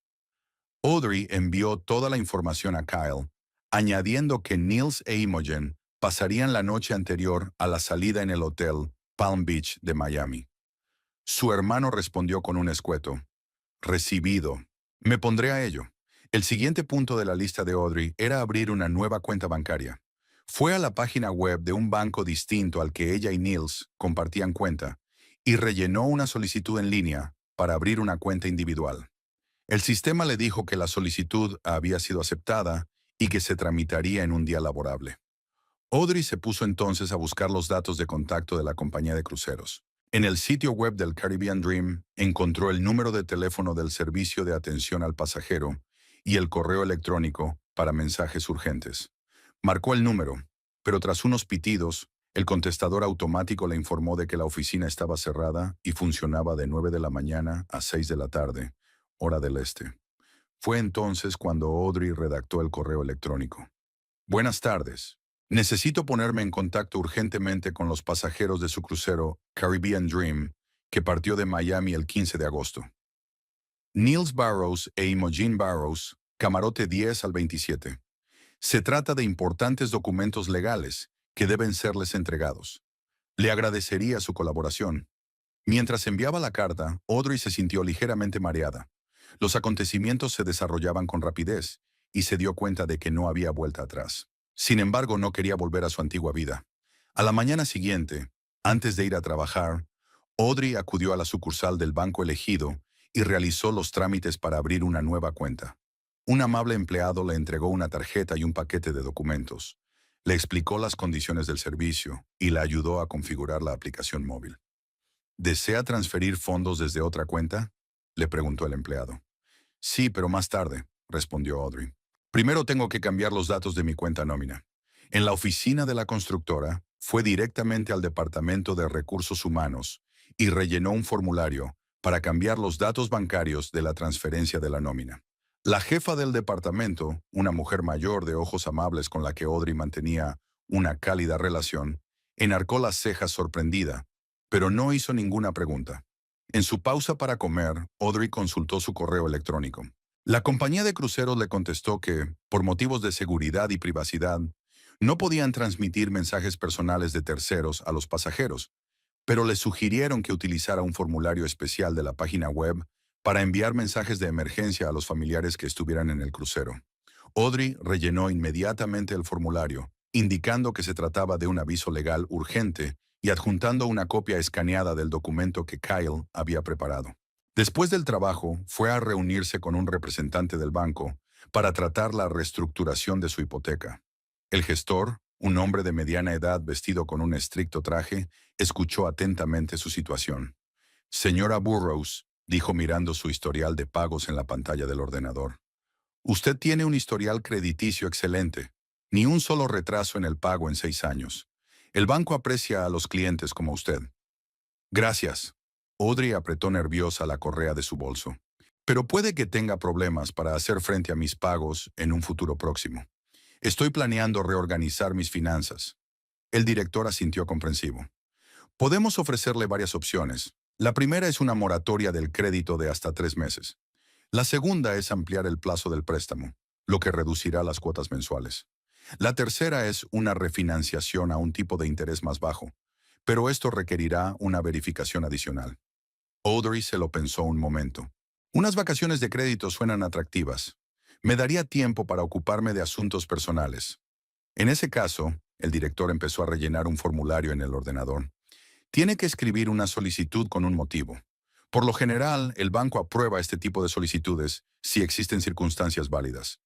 Audrey envió toda la información a Kyle, añadiendo que Niels e Imogen pasarían la noche anterior a la salida en el hotel Palm Beach de Miami. Su hermano respondió con un escueto. «Recibido. Me pondré a ello». El siguiente punto de la lista de Audrey era abrir una nueva cuenta bancaria. Fue a la página web de un banco distinto al que ella y Niels compartían cuenta y rellenó una solicitud en línea para abrir una cuenta individual. El sistema le dijo que la solicitud había sido aceptada y que se tramitaría en un día laborable. Audrey se puso entonces a buscar los datos de contacto de la compañía de cruceros. En el sitio web del Caribbean Dream encontró el número de teléfono del servicio de atención al pasajero y el correo electrónico para mensajes urgentes. Marcó el número, pero tras unos pitidos, El contestador automático le informó de que la oficina estaba cerrada y funcionaba de 9 de la mañana a 6 de la tarde, hora del este. Fue entonces cuando Audrey redactó el correo electrónico. Buenas tardes. Necesito ponerme en contacto urgentemente con los pasajeros de su crucero Caribbean Dream, que partió de Miami el 15 de agosto. Niels Barrows e Imogen Barrows, camarote 10 al 27. Se trata de importantes documentos legales que deben serles entregados. Le agradecería su colaboración. Mientras enviaba la carta, Audrey se sintió ligeramente mareada. Los acontecimientos se desarrollaban con rapidez y se dio cuenta de que no había vuelta atrás. Sin embargo, no quería volver a su antigua vida. A la mañana siguiente, antes de ir a trabajar, Audrey acudió a la sucursal del banco elegido y realizó los trámites para abrir una nueva cuenta. Un amable empleado le entregó una tarjeta y un paquete de documentos. Le explicó las condiciones del servicio y la ayudó a configurar la aplicación móvil. ¿Desea transferir fondos desde otra cuenta?, le preguntó el empleado. Sí, pero más tarde, respondió Audrey. Primero tengo que cambiar los datos de mi cuenta nómina. En la oficina de la constructora, fue directamente al Departamento de Recursos Humanos y rellenó un formulario para cambiar los datos bancarios de la transferencia de la nómina. La jefa del departamento, una mujer mayor de ojos amables con la que Audrey mantenía una cálida relación, enarcó las cejas sorprendida, pero no hizo ninguna pregunta. En su pausa para comer, Audrey consultó su correo electrónico. La compañía de cruceros le contestó que, por motivos de seguridad y privacidad, no podían transmitir mensajes personales de terceros a los pasajeros, pero le sugirieron que utilizara un formulario especial de la página web para enviar mensajes de emergencia a los familiares que estuvieran en el crucero. Audrey rellenó inmediatamente el formulario, indicando que se trataba de un aviso legal urgente y adjuntando una copia escaneada del documento que Kyle había preparado. Después del trabajo, fue a reunirse con un representante del banco para tratar la reestructuración de su hipoteca. El gestor, un hombre de mediana edad vestido con un estricto traje, escuchó atentamente su situación. Señora Burrows, dijo mirando su historial de pagos en la pantalla del ordenador. Usted tiene un historial crediticio excelente. Ni un solo retraso en el pago en 6 años. El banco aprecia a los clientes como usted. Gracias. Audrey apretó nerviosa la correa de su bolso. Pero puede que tenga problemas para hacer frente a mis pagos en un futuro próximo. Estoy planeando reorganizar mis finanzas. El director asintió comprensivo. Podemos ofrecerle varias opciones. La primera es una moratoria del crédito de hasta 3 meses. La segunda es ampliar el plazo del préstamo, lo que reducirá las cuotas mensuales. La tercera es una refinanciación a un tipo de interés más bajo, pero esto requerirá una verificación adicional. Audrey se lo pensó un momento. Unas vacaciones de crédito suenan atractivas. Me daría tiempo para ocuparme de asuntos personales. En ese caso, el director empezó a rellenar un formulario en el ordenador. Tiene que escribir una solicitud con un motivo. Por lo general, el banco aprueba este tipo de solicitudes si existen circunstancias válidas.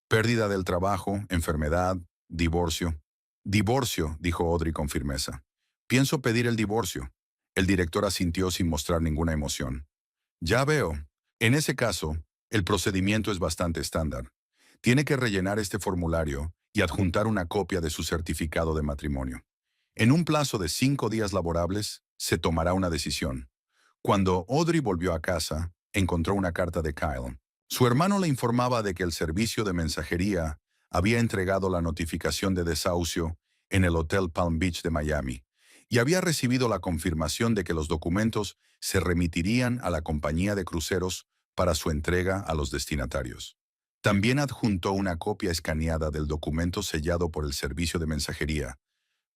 Pérdida del trabajo, enfermedad, divorcio. Divorcio, dijo Audrey con firmeza. Pienso pedir el divorcio. El director asintió sin mostrar ninguna emoción. Ya veo. En ese caso, el procedimiento es bastante estándar. Tiene que rellenar este formulario y adjuntar una copia de su certificado de matrimonio. En un plazo de 5 días laborables, se tomará una decisión. Cuando Audrey volvió a casa, encontró una carta de Kyle. Su hermano le informaba de que el servicio de mensajería había entregado la notificación de desahucio en el Hotel Palm Beach de Miami y había recibido la confirmación de que los documentos se remitirían a la compañía de cruceros para su entrega a los destinatarios. También adjuntó una copia escaneada del documento sellado por el servicio de mensajería,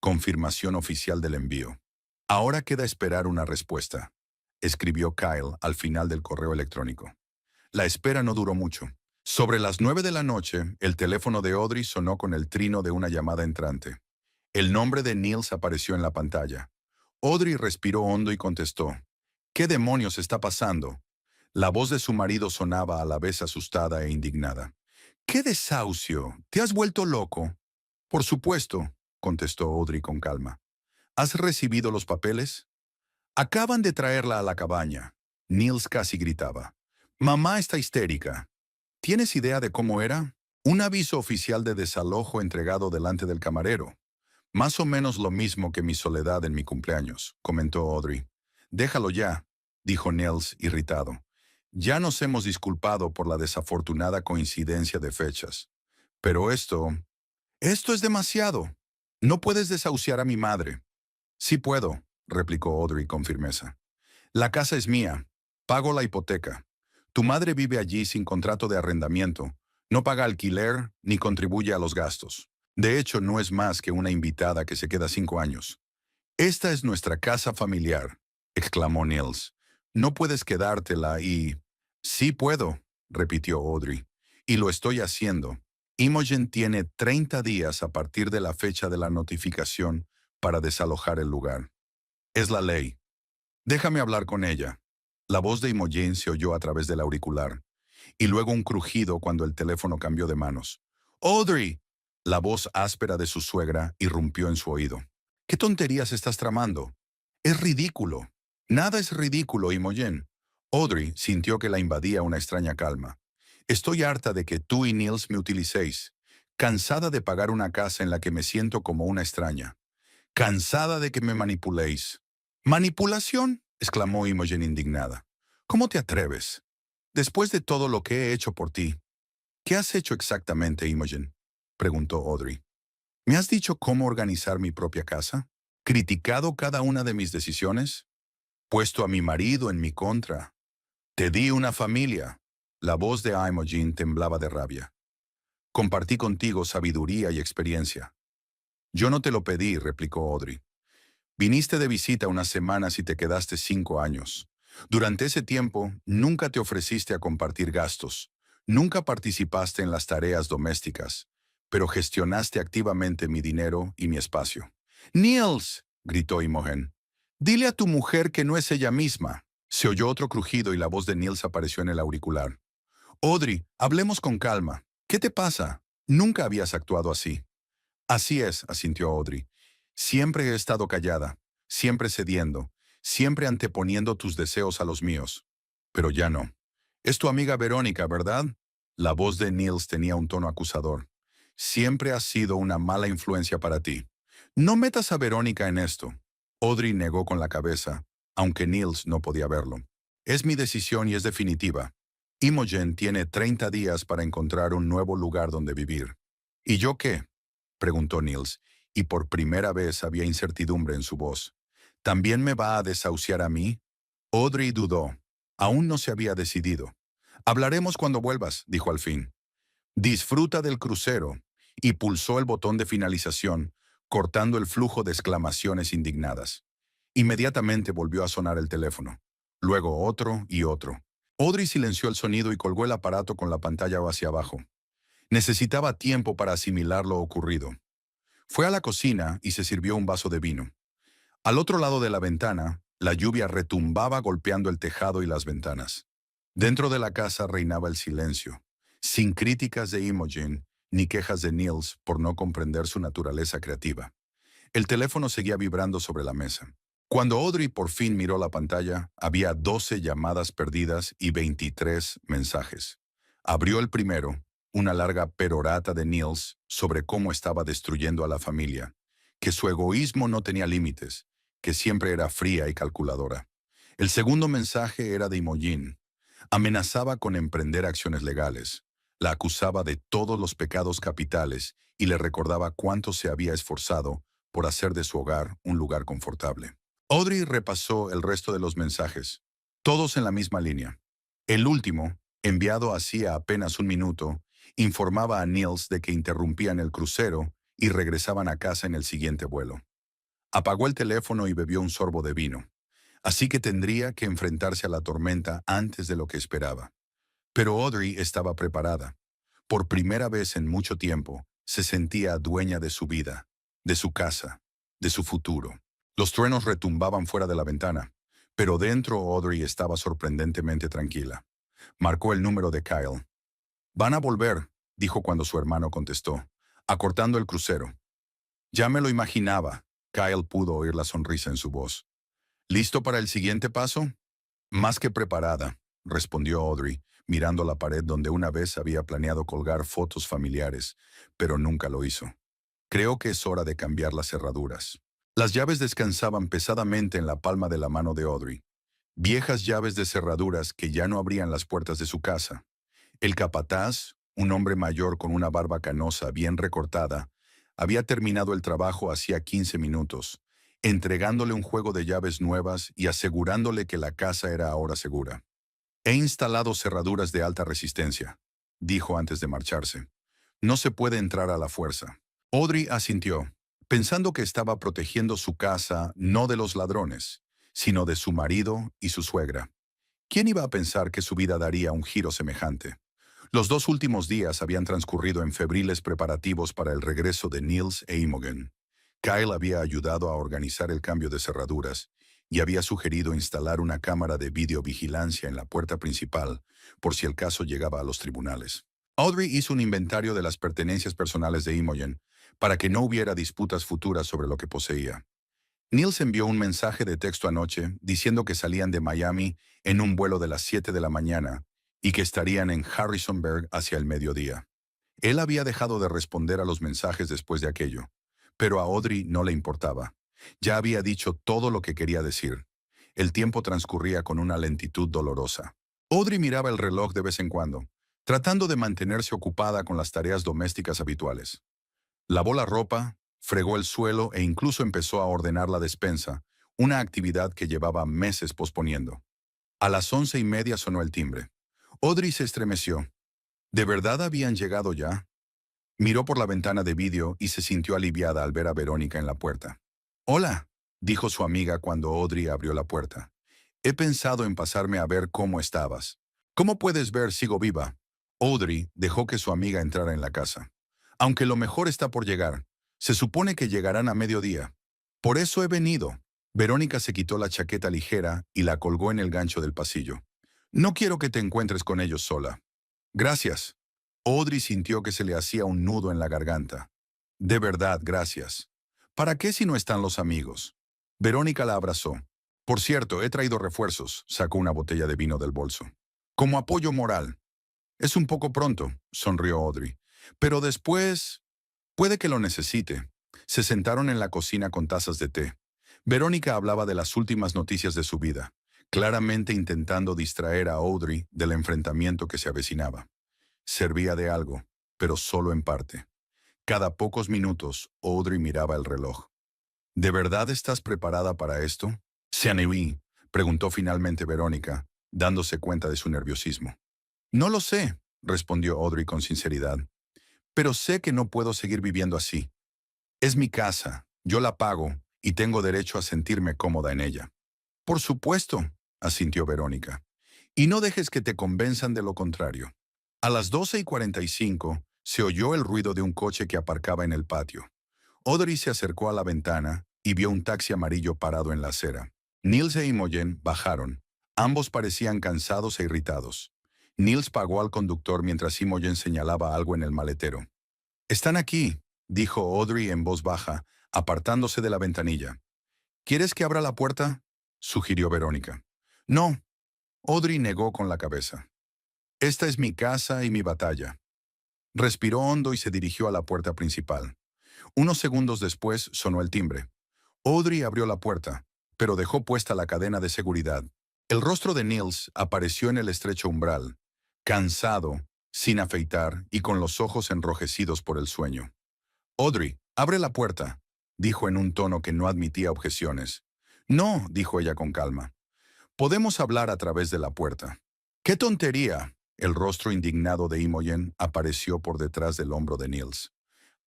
confirmación oficial del envío. Ahora queda esperar una respuesta, escribió Kyle al final del correo electrónico. La espera no duró mucho. Sobre las 9 de la noche, el teléfono de Audrey sonó con el trino de una llamada entrante. El nombre de Niels apareció en la pantalla. Audrey respiró hondo y contestó. ¿Qué demonios está pasando? La voz de su marido sonaba a la vez asustada e indignada. ¡Qué desahucio! ¿Te has vuelto loco? Por supuesto, contestó Audrey con calma. ¿Has recibido los papeles? Acaban de traerla a la cabaña. Niels casi gritaba. Mamá está histérica. ¿Tienes idea de cómo era? Un aviso oficial de desalojo entregado delante del camarero. Más o menos lo mismo que mi soledad en mi cumpleaños, comentó Audrey. Déjalo ya, dijo Nils irritado. Ya nos hemos disculpado por la desafortunada coincidencia de fechas. Pero esto es demasiado. No puedes desahuciar a mi madre. Sí puedo, replicó Audrey con firmeza. La casa es mía. Pago la hipoteca. Tu madre vive allí sin contrato de arrendamiento. No paga alquiler ni contribuye a los gastos. De hecho, no es más que una invitada que se queda 5 años. Esta es nuestra casa familiar, exclamó Nils. No puedes quedártela y... Sí puedo, repitió Audrey. Y lo estoy haciendo. Imogen tiene 30 días a partir de la fecha de la notificación para desalojar el lugar. Es la ley. Déjame hablar con ella. La voz de Imogen se oyó a través del auricular, y luego un crujido cuando el teléfono cambió de manos. ¡Audrey! La voz áspera de su suegra irrumpió en su oído. ¿Qué tonterías estás tramando? Es ridículo. Nada es ridículo, Imogen. Audrey sintió que la invadía una extraña calma. Estoy harta de que tú y Nils me utilicéis. Cansada de pagar una casa en la que me siento como una extraña. Cansada de que me manipuléis. ¿Manipulación? Exclamó Imogen indignada. ¿Cómo te atreves? Después de todo lo que he hecho por ti. ¿Qué has hecho exactamente, Imogen? Preguntó Audrey. ¿Me has dicho cómo organizar mi propia casa? ¿Criticado cada una de mis decisiones? ¿Puesto a mi marido en mi contra? Te di una familia. La voz de Imogen temblaba de rabia. Compartí contigo sabiduría y experiencia. Yo no te lo pedí, replicó Audrey. Viniste de visita unas semanas y te quedaste 5 años. Durante ese tiempo, nunca te ofreciste a compartir gastos. Nunca participaste en las tareas domésticas, pero gestionaste activamente mi dinero y mi espacio. «¡Niels!», gritó Imogen. «Dile a tu mujer que no es ella misma». Se oyó otro crujido y la voz de Niels apareció en el auricular. «Audrey, hablemos con calma. ¿Qué te pasa? Nunca habías actuado así». «Así es», asintió Audrey. «Siempre he estado callada, siempre cediendo, siempre anteponiendo tus deseos a los míos. Pero ya no. Es tu amiga Verónica, ¿verdad?» La voz de Niels tenía un tono acusador. «Siempre ha sido una mala influencia para ti. No metas a Verónica en esto». Audrey negó con la cabeza, aunque Niels no podía verlo. «Es mi decisión y es definitiva. Imogen tiene 30 días para encontrar un nuevo lugar donde vivir». «¿Y yo qué?», preguntó Niels, y por primera vez había incertidumbre en su voz. ¿También me va a desahuciar a mí? Audrey dudó. Aún no se había decidido. «Hablaremos cuando vuelvas», dijo al fin. «Disfruta del crucero», y pulsó el botón de finalización, cortando el flujo de exclamaciones indignadas. Inmediatamente volvió a sonar el teléfono. Luego otro y otro. Audrey silenció el sonido y colgó el aparato con la pantalla hacia abajo. Necesitaba tiempo para asimilar lo ocurrido. Fue a la cocina y se sirvió un vaso de vino. Al otro lado de la ventana, la lluvia retumbaba golpeando el tejado y las ventanas. Dentro de la casa reinaba el silencio, sin críticas de Imogen ni quejas de Niels por no comprender su naturaleza creativa. El teléfono seguía vibrando sobre la mesa. Cuando Audrey por fin miró la pantalla, había 12 llamadas perdidas y 23 mensajes. Abrió el primero, una larga perorata de Niels sobre cómo estaba destruyendo a la familia, que su egoísmo no tenía límites, que siempre era fría y calculadora. El segundo mensaje era de Imogen. Amenazaba con emprender acciones legales. La acusaba de todos los pecados capitales y le recordaba cuánto se había esforzado por hacer de su hogar un lugar confortable. Audrey repasó el resto de los mensajes, todos en la misma línea. El último, enviado hacía apenas un minuto, informaba a Niels de que interrumpían el crucero y regresaban a casa en el siguiente vuelo. Apagó el teléfono y bebió un sorbo de vino. Así que tendría que enfrentarse a la tormenta antes de lo que esperaba. Pero Audrey estaba preparada. Por primera vez en mucho tiempo, se sentía dueña de su vida, de su casa, de su futuro. Los truenos retumbaban fuera de la ventana, pero dentro Audrey estaba sorprendentemente tranquila. Marcó el número de Kyle. «Van a volver», dijo cuando su hermano contestó, acortando el crucero. «Ya me lo imaginaba». Kyle pudo oír la sonrisa en su voz. «¿Listo para el siguiente paso?» «Más que preparada», respondió Audrey, mirando la pared donde una vez había planeado colgar fotos familiares, pero nunca lo hizo. Creo que es hora de cambiar las cerraduras. Las llaves descansaban pesadamente en la palma de la mano de Audrey. Viejas llaves de cerraduras que ya no abrían las puertas de su casa. El capataz, un hombre mayor con una barba canosa bien recortada, había terminado el trabajo hacía 15 minutos, entregándole un juego de llaves nuevas y asegurándole que la casa era ahora segura. He instalado cerraduras de alta resistencia, dijo antes de marcharse. No se puede entrar a la fuerza. Audrey asintió, pensando que estaba protegiendo su casa no de los ladrones, sino de su marido y su suegra. ¿Quién iba a pensar que su vida daría un giro semejante? Los 2 últimos días habían transcurrido en febriles preparativos para el regreso de Niels e Imogen. Kyle había ayudado a organizar el cambio de cerraduras y había sugerido instalar una cámara de videovigilancia en la puerta principal por si el caso llegaba a los tribunales. Audrey hizo un inventario de las pertenencias personales de Imogen para que no hubiera disputas futuras sobre lo que poseía. Niels envió un mensaje de texto anoche diciendo que salían de Miami en un vuelo de las 7 de la mañana y que estarían en Harrisonburg hacia el mediodía. Él había dejado de responder a los mensajes después de aquello, pero a Audrey no le importaba. Ya había dicho todo lo que quería decir. El tiempo transcurría con una lentitud dolorosa. Audrey miraba el reloj de vez en cuando, tratando de mantenerse ocupada con las tareas domésticas habituales. Lavó la ropa, fregó el suelo e incluso empezó a ordenar la despensa, una actividad que llevaba meses posponiendo. A las 11:30 sonó el timbre. Audrey se estremeció. ¿De verdad habían llegado ya? Miró por la ventana de vídeo y se sintió aliviada al ver a Verónica en la puerta. «Hola», dijo su amiga cuando Audrey abrió la puerta. «He pensado en pasarme a ver cómo estabas. Como puedes ver, sigo viva». Audrey dejó que su amiga entrara en la casa. «Aunque lo mejor está por llegar. Se supone que llegarán a mediodía. Por eso he venido». Verónica se quitó la chaqueta ligera y la colgó en el gancho del pasillo. «No quiero que te encuentres con ellos sola». «Gracias». Audrey sintió que se le hacía un nudo en la garganta. «De verdad, gracias. ¿Para qué si no están los amigos?» Verónica la abrazó. «Por cierto, he traído refuerzos», sacó una botella de vino del bolso. «Como apoyo moral». «Es un poco pronto», sonrió Audrey. «Pero después, puede que lo necesite». Se sentaron en la cocina con tazas de té. Verónica hablaba de las últimas noticias de su vida, claramente intentando distraer a Audrey del enfrentamiento que se avecinaba. Servía de algo, pero solo en parte. Cada pocos minutos, Audrey miraba el reloj. ¿De verdad estás preparada para esto? «Oui», preguntó finalmente Verónica, dándose cuenta de su nerviosismo. «No lo sé», respondió Audrey con sinceridad. «Pero sé que no puedo seguir viviendo así. Es mi casa, yo la pago y tengo derecho a sentirme cómoda en ella». «Por supuesto», asintió Verónica. «Y no dejes que te convenzan de lo contrario». A las 12:45 se oyó el ruido de un coche que aparcaba en el patio. Audrey se acercó a la ventana y vio un taxi amarillo parado en la acera. Niels e Imogen bajaron. Ambos parecían cansados e irritados. Niels pagó al conductor mientras Imogen señalaba algo en el maletero. «Están aquí», dijo Audrey en voz baja, apartándose de la ventanilla. «¿Quieres que abra la puerta?», sugirió Verónica. «No», Audrey negó con la cabeza. «Esta es mi casa y mi batalla». Respiró hondo y se dirigió a la puerta principal. Unos segundos después sonó el timbre. Audrey abrió la puerta, pero dejó puesta la cadena de seguridad. El rostro de Niels apareció en el estrecho umbral, cansado, sin afeitar y con los ojos enrojecidos por el sueño. «Audrey, abre la puerta», dijo en un tono que no admitía objeciones. «No», dijo ella con calma. «Podemos hablar a través de la puerta». «¡Qué tontería!». El rostro indignado de Imogen apareció por detrás del hombro de Niels.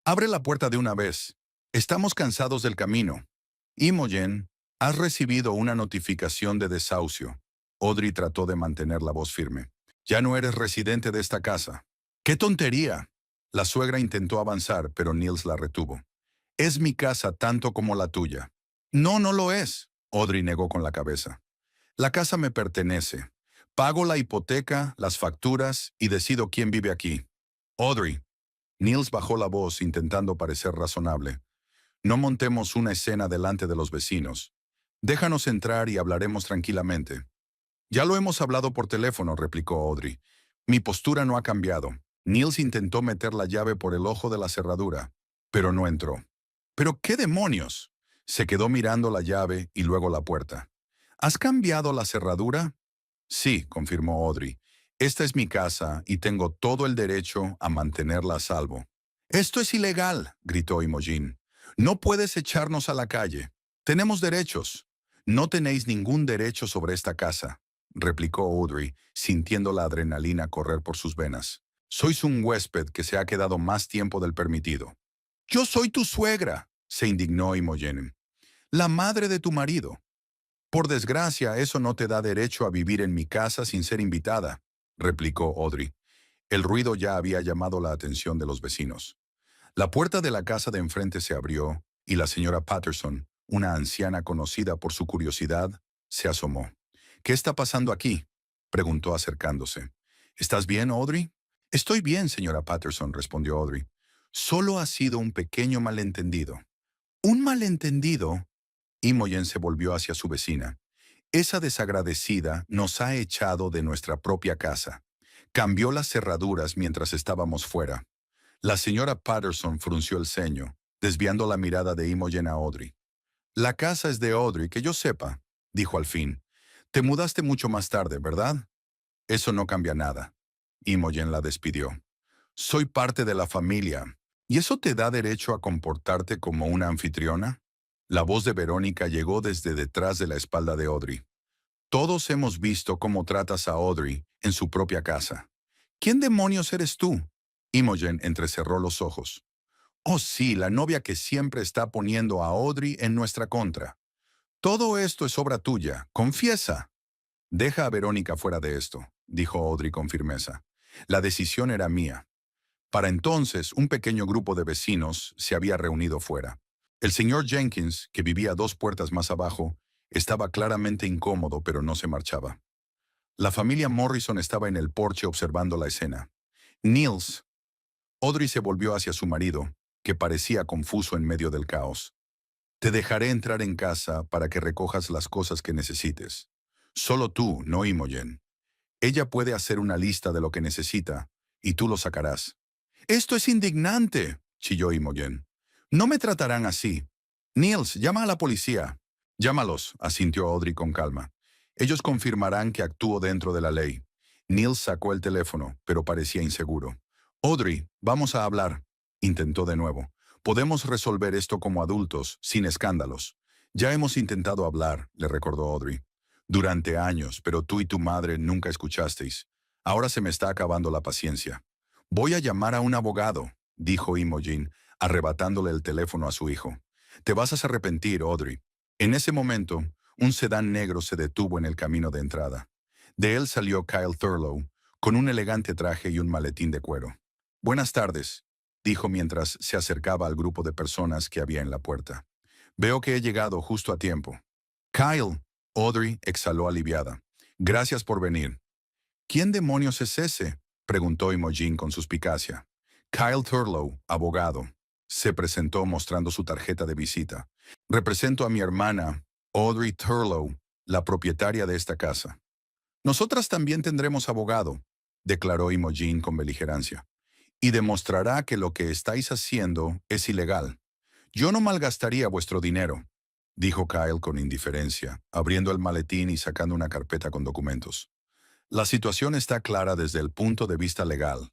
«Abre la puerta de una vez. Estamos cansados del camino». «Imogen, has recibido una notificación de desahucio». Audrey trató de mantener la voz firme. «Ya no eres residente de esta casa». «¡Qué tontería!». La suegra intentó avanzar, pero Niels la retuvo. «Es mi casa tanto como la tuya». «No, no lo es», Audrey negó con la cabeza. «La casa me pertenece. Pago la hipoteca, las facturas y decido quién vive aquí». «Audrey». Niels bajó la voz intentando parecer razonable. «No montemos una escena delante de los vecinos. Déjanos entrar y hablaremos tranquilamente». «Ya lo hemos hablado por teléfono», replicó Audrey. «Mi postura no ha cambiado». Niels intentó meter la llave por el ojo de la cerradura, pero no entró. ¿Pero qué demonios? Se quedó mirando la llave y luego la puerta. ¿Has cambiado la cerradura? Sí, confirmó Audrey. Esta es mi casa y tengo todo el derecho a mantenerla a salvo. Esto es ilegal, gritó Imogen. No puedes echarnos a la calle. Tenemos derechos. No tenéis ningún derecho sobre esta casa, replicó Audrey, sintiendo la adrenalina correr por sus venas. Sois un huésped que se ha quedado más tiempo del permitido. Yo soy tu suegra, se indignó Imogen. La madre de tu marido. Por desgracia, eso no te da derecho a vivir en mi casa sin ser invitada, replicó Audrey. El ruido ya había llamado la atención de los vecinos. La puerta de la casa de enfrente se abrió y la señora Patterson, una anciana conocida por su curiosidad, se asomó. ¿Qué está pasando aquí?, preguntó acercándose. ¿Estás bien, Audrey? Estoy bien, señora Patterson, respondió Audrey. Solo ha sido un pequeño malentendido. ¿Un malentendido? Imogen se volvió hacia su vecina. Esa desagradecida nos ha echado de nuestra propia casa. Cambió las cerraduras mientras estábamos fuera. La señora Patterson frunció el ceño, desviando la mirada de Imogen a Audrey. La casa es de Audrey, que yo sepa, dijo al fin. Te mudaste mucho más tarde, ¿verdad? Eso no cambia nada. Imogen la despidió. Soy parte de la familia. ¿Y eso te da derecho a comportarte como una anfitriona? La voz de Verónica llegó desde detrás de la espalda de Audrey. Todos hemos visto cómo tratas a Audrey en su propia casa. ¿Quién demonios eres tú? Imogen entrecerró los ojos. Oh sí, la novia que siempre está poniendo a Audrey en nuestra contra. Todo esto es obra tuya. Confiesa. Deja a Verónica fuera de esto, dijo Audrey con firmeza. La decisión era mía. Para entonces, un pequeño grupo de vecinos se había reunido fuera. El señor Jenkins, que vivía 2 puertas más abajo, estaba claramente incómodo, pero no se marchaba. La familia Morrison estaba en el porche observando la escena. Niels. Audrey se volvió hacia su marido, que parecía confuso en medio del caos. Te dejaré entrar en casa para que recojas las cosas que necesites. Solo tú, no Imogen. Ella puede hacer una lista de lo que necesita, y tú lo sacarás. Esto es indignante, chilló Imogen. No me tratarán así. Niels, llama a la policía. Llámalos, asintió Audrey con calma. Ellos confirmarán que actúo dentro de la ley. Niels sacó el teléfono, pero parecía inseguro. Audrey, vamos a hablar, intentó de nuevo. Podemos resolver esto como adultos, sin escándalos. Ya hemos intentado hablar, le recordó Audrey. Durante años, pero tú y tu madre nunca escuchasteis. Ahora se me está acabando la paciencia. Voy a llamar a un abogado, dijo Imogen, arrebatándole el teléfono a su hijo. Te vas a arrepentir, Audrey. En ese momento, un sedán negro se detuvo en el camino de entrada. De él salió Kyle Thurlow, con un elegante traje y un maletín de cuero. Buenas tardes, dijo mientras se acercaba al grupo de personas que había en la puerta. Veo que he llegado justo a tiempo. Kyle, Audrey exhaló aliviada. Gracias por venir. ¿Quién demonios es ese?, preguntó Imogen con suspicacia. Kyle Thurlow, abogado. Se presentó mostrando su tarjeta de visita. Represento a mi hermana, Audrey Thurlow, la propietaria de esta casa. Nosotras también tendremos abogado, declaró Imogen con beligerancia. Y demostrará que lo que estáis haciendo es ilegal. Yo no malgastaría vuestro dinero, dijo Kyle con indiferencia, abriendo el maletín y sacando una carpeta con documentos. La situación está clara desde el punto de vista legal.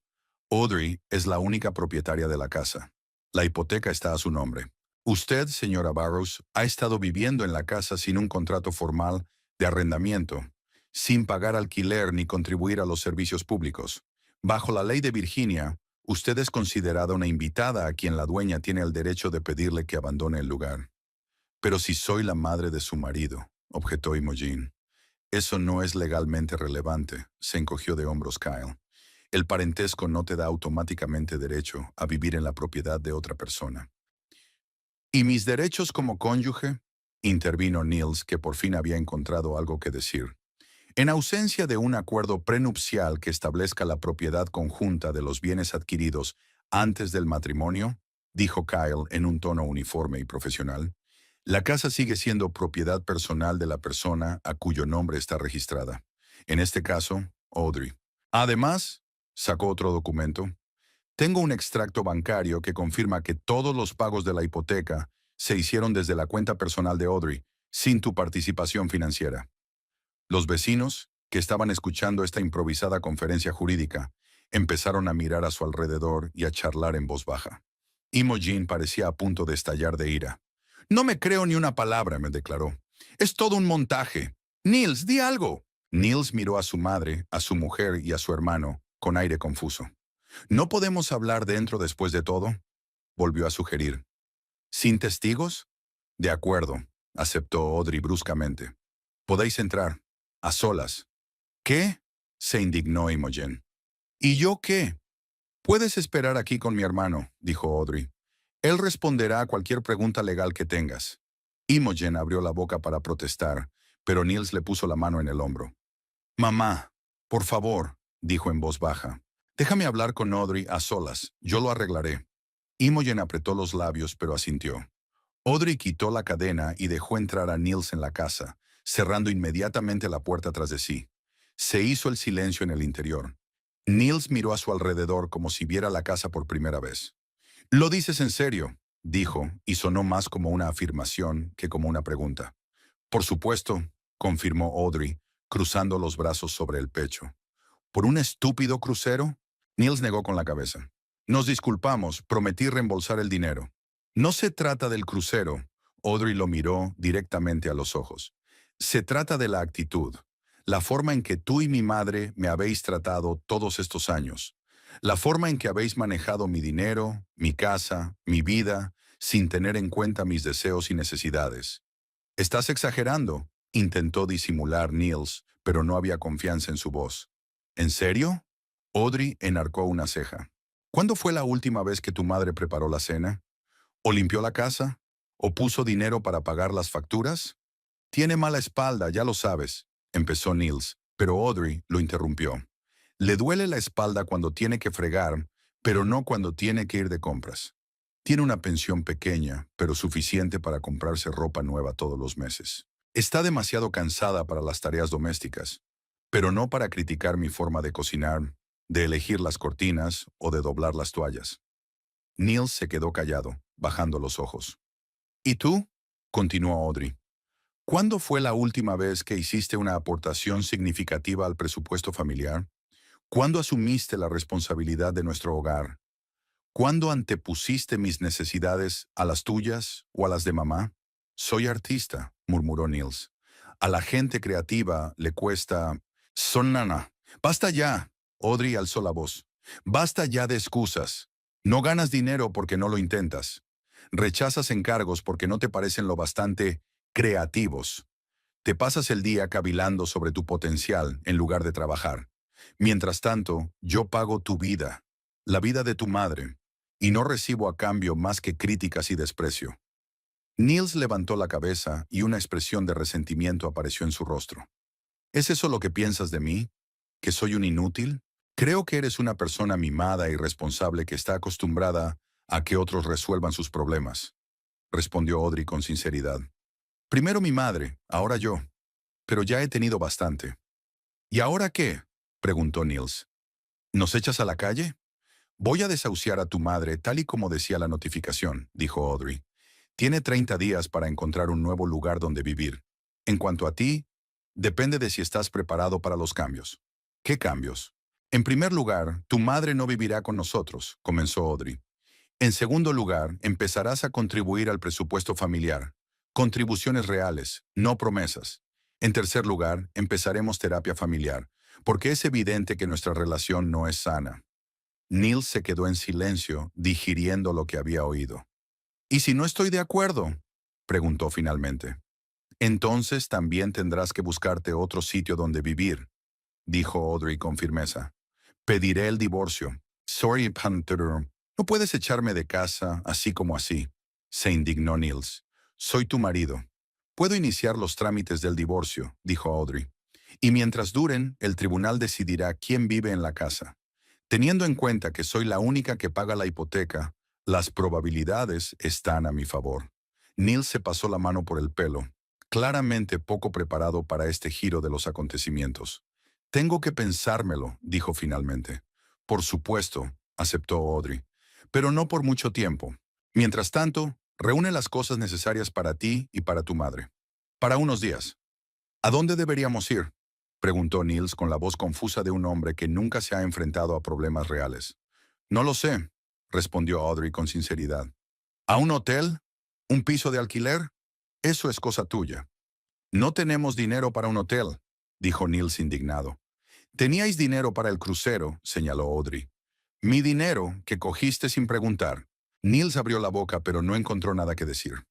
Audrey es la única propietaria de la casa. La hipoteca está a su nombre. Usted, señora Barrows, ha estado viviendo en la casa sin un contrato formal de arrendamiento, sin pagar alquiler ni contribuir a los servicios públicos. Bajo la ley de Virginia, usted es considerada una invitada a quien la dueña tiene el derecho de pedirle que abandone el lugar. Pero si soy la madre de su marido, objetó Imogen. Eso no es legalmente relevante, se encogió de hombros Kyle. El parentesco no te da automáticamente derecho a vivir en la propiedad de otra persona. ¿Y mis derechos como cónyuge?, intervino Niels, que por fin había encontrado algo que decir. En ausencia de un acuerdo prenupcial que establezca la propiedad conjunta de los bienes adquiridos antes del matrimonio, dijo Kyle en un tono uniforme y profesional, la casa sigue siendo propiedad personal de la persona a cuyo nombre está registrada. En este caso, Audrey. Además, sacó otro documento. Tengo un extracto bancario que confirma que todos los pagos de la hipoteca se hicieron desde la cuenta personal de Audrey, sin tu participación financiera. Los vecinos, que estaban escuchando esta improvisada conferencia jurídica, empezaron a mirar a su alrededor y a charlar en voz baja. Imogen parecía a punto de estallar de ira. No me creo ni una palabra, me declaró. Es todo un montaje. Niels, di algo. Niels miró a su madre, a su mujer y a su hermano, con aire confuso. ¿No podemos hablar dentro después de todo? Volvió a sugerir. ¿Sin testigos? De acuerdo, aceptó Audrey bruscamente. Podéis entrar. A solas. ¿Qué? Se indignó Imogen. ¿Y yo qué? Puedes esperar aquí con mi hermano, dijo Audrey. Él responderá a cualquier pregunta legal que tengas. Imogen abrió la boca para protestar, pero Niels le puso la mano en el hombro. Mamá, por favor, dijo en voz baja. Déjame hablar con Audrey a solas, yo lo arreglaré. Imogen apretó los labios, pero asintió. Audrey quitó la cadena y dejó entrar a Niels en la casa, cerrando inmediatamente la puerta tras de sí. Se hizo el silencio en el interior. Niels miró a su alrededor como si viera la casa por primera vez. «¿Lo dices en serio?», dijo, y sonó más como una afirmación que como una pregunta. «Por supuesto», confirmó Audrey, cruzando los brazos sobre el pecho. «¿Por un estúpido crucero?». Niels negó con la cabeza. «Nos disculpamos, prometí reembolsar el dinero». «No se trata del crucero», Audrey lo miró directamente a los ojos. «Se trata de la actitud, la forma en que tú y mi madre me habéis tratado todos estos años, la forma en que habéis manejado mi dinero, mi casa, mi vida, sin tener en cuenta mis deseos y necesidades». «Estás exagerando», intentó disimular Niels, pero no había confianza en su voz. «¿En serio?». Audrey enarcó una ceja. «¿Cuándo fue la última vez que tu madre preparó la cena? ¿O limpió la casa? ¿O puso dinero para pagar las facturas?». «Tiene mala espalda, ya lo sabes», empezó Niels, pero Audrey lo interrumpió. «Le duele la espalda cuando tiene que fregar, pero no cuando tiene que ir de compras. Tiene una pensión pequeña, pero suficiente para comprarse ropa nueva todos los meses. Está demasiado cansada para las tareas domésticas, pero no para criticar mi forma de cocinar, de elegir las cortinas o de doblar las toallas». Niels se quedó callado, bajando los ojos. «¿Y tú?», continuó Audrey. «¿Cuándo fue la última vez que hiciste una aportación significativa al presupuesto familiar? ¿Cuándo asumiste la responsabilidad de nuestro hogar? ¿Cuándo antepusiste mis necesidades a las tuyas o a las de mamá?». «Soy artista», murmuró Niels. «A la gente creativa le cuesta...». «Sonana, basta ya», Audrey alzó la voz. «Basta ya de excusas. No ganas dinero porque no lo intentas. Rechazas encargos porque no te parecen lo bastante creativos. Te pasas el día cavilando sobre tu potencial en lugar de trabajar. Mientras tanto, yo pago tu vida, la vida de tu madre, y no recibo a cambio más que críticas y desprecio». Niels levantó la cabeza y una expresión de resentimiento apareció en su rostro. «¿Es eso lo que piensas de mí? ¿Que soy un inútil? Creo que eres una persona mimada y responsable que está acostumbrada a que otros resuelvan sus problemas», respondió Audrey con sinceridad. «Primero mi madre, ahora yo. Pero ya he tenido bastante». «¿Y ahora qué?», preguntó Niels. «¿Nos echas a la calle?». «Voy a desahuciar a tu madre tal y como decía la notificación», dijo Audrey. «Tiene 30 días para encontrar un nuevo lugar donde vivir. En cuanto a ti, depende de si estás preparado para los cambios». «¿Qué cambios?». «En primer lugar, tu madre no vivirá con nosotros», comenzó Audrey. «En segundo lugar, empezarás a contribuir al presupuesto familiar. Contribuciones reales, no promesas. En tercer lugar, empezaremos terapia familiar, porque es evidente que nuestra relación no es sana». Niels se quedó en silencio, digiriendo lo que había oído. «¿Y si no estoy de acuerdo?», preguntó finalmente. «Entonces también tendrás que buscarte otro sitio donde vivir», dijo Audrey con firmeza. «Pediré el divorcio». «Sorry, Panther, no puedes echarme de casa así como así», se indignó Niels. «Soy tu marido. Puedo iniciar los trámites del divorcio», dijo Audrey. «Y mientras duren, el tribunal decidirá quién vive en la casa. Teniendo en cuenta que soy la única que paga la hipoteca, las probabilidades están a mi favor». Niels se pasó la mano por el pelo, claramente poco preparado para este giro de los acontecimientos. «Tengo que pensármelo», dijo finalmente. «Por supuesto, aceptó Audrey, pero no por mucho tiempo. Mientras tanto, reúne las cosas necesarias para ti y para tu madre. Para unos días. ¿A dónde deberíamos ir?, preguntó Niels con la voz confusa de un hombre que nunca se ha enfrentado a problemas reales. No lo sé, respondió Audrey con sinceridad. ¿A un hotel? ¿Un piso de alquiler? Eso es cosa tuya. No tenemos dinero para un hotel, dijo Niels indignado. Teníais dinero para el crucero, señaló Audrey. Mi dinero, que cogiste sin preguntar. Niels abrió la boca, pero no encontró nada que decir.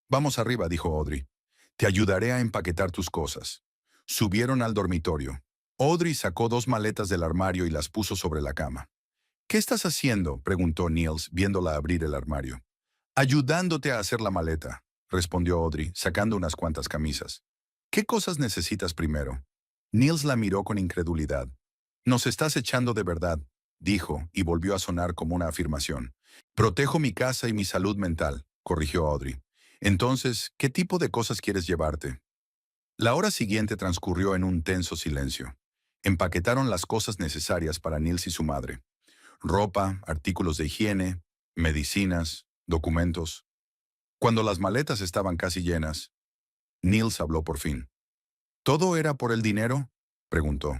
Vamos arriba, dijo Audrey. Te ayudaré a empaquetar tus cosas. Subieron al dormitorio. Audrey sacó 2 maletas del armario y las puso sobre la cama. ¿Qué estás haciendo?, preguntó Niels, viéndola abrir el armario. Ayudándote a hacer la maleta, respondió Audrey, sacando unas cuantas camisas. ¿Qué cosas necesitas primero? Niels la miró con incredulidad. Nos estás echando de verdad, dijo, y volvió a sonar como una afirmación. Protejo mi casa y mi salud mental, corrigió Audrey. Entonces, ¿qué tipo de cosas quieres llevarte? La hora siguiente transcurrió en un tenso silencio. Empaquetaron las cosas necesarias para Niels y su madre. Ropa, artículos de higiene, medicinas, documentos. Cuando las maletas estaban casi llenas, Niels habló por fin. ¿Todo era por el dinero?, preguntó.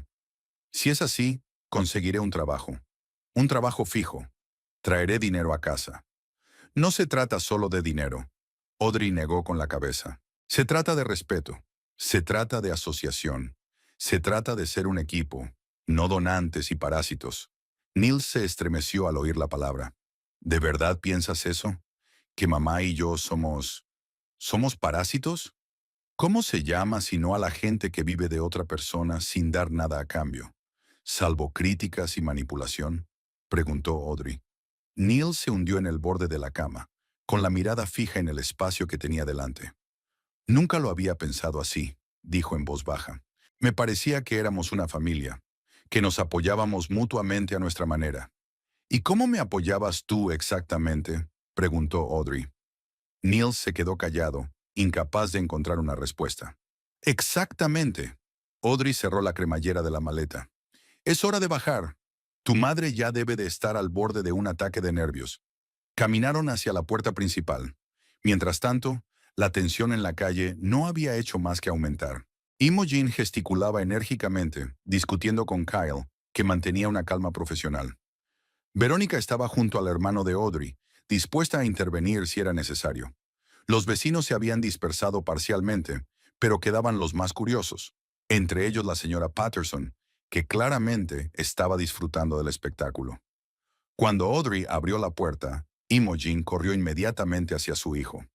Si es así, conseguiré un trabajo. Un trabajo fijo. Traeré dinero a casa. No se trata solo de dinero. Audrey negó con la cabeza. Se trata de respeto. Se trata de asociación. Se trata de ser un equipo, no donantes y parásitos. Niels se estremeció al oír la palabra. ¿De verdad piensas eso? ¿Que mamá y yo somos parásitos? ¿Cómo se llama sino a la gente que vive de otra persona sin dar nada a cambio? ¿Salvo críticas y manipulación?, preguntó Audrey. Niels se hundió en el borde de la cama, con la mirada fija en el espacio que tenía delante. Nunca lo había pensado así, dijo en voz baja. Me parecía que éramos una familia, que nos apoyábamos mutuamente a nuestra manera. ¿Y cómo me apoyabas tú exactamente?, preguntó Audrey. Niels se quedó callado, incapaz de encontrar una respuesta. Exactamente. Audrey cerró la cremallera de la maleta. Es hora de bajar. Tu madre ya debe de estar al borde de un ataque de nervios. Caminaron hacia la puerta principal. Mientras tanto, la tensión en la calle no había hecho más que aumentar. Imogen gesticulaba enérgicamente, discutiendo con Kyle, que mantenía una calma profesional. Verónica estaba junto al hermano de Audrey, dispuesta a intervenir si era necesario. Los vecinos se habían dispersado parcialmente, pero quedaban los más curiosos, entre ellos la señora Patterson, que claramente estaba disfrutando del espectáculo. Cuando Audrey abrió la puerta, Imogen corrió inmediatamente hacia su hijo.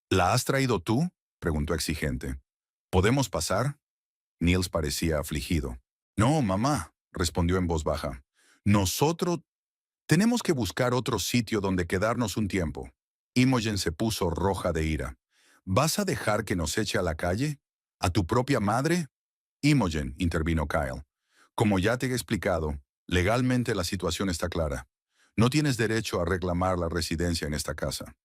¿La has traído tú?, preguntó exigente. ¿Podemos pasar? Niels parecía afligido. No, mamá, respondió en voz baja. Nosotros tenemos que buscar otro sitio donde quedarnos un tiempo. Imogen se puso roja de ira. ¿Vas a dejar que nos eche a la calle? ¿A tu propia madre? Imogen, intervino Kyle. Como ya te he explicado, legalmente la situación está clara. No tienes derecho a reclamar la residencia en esta casa.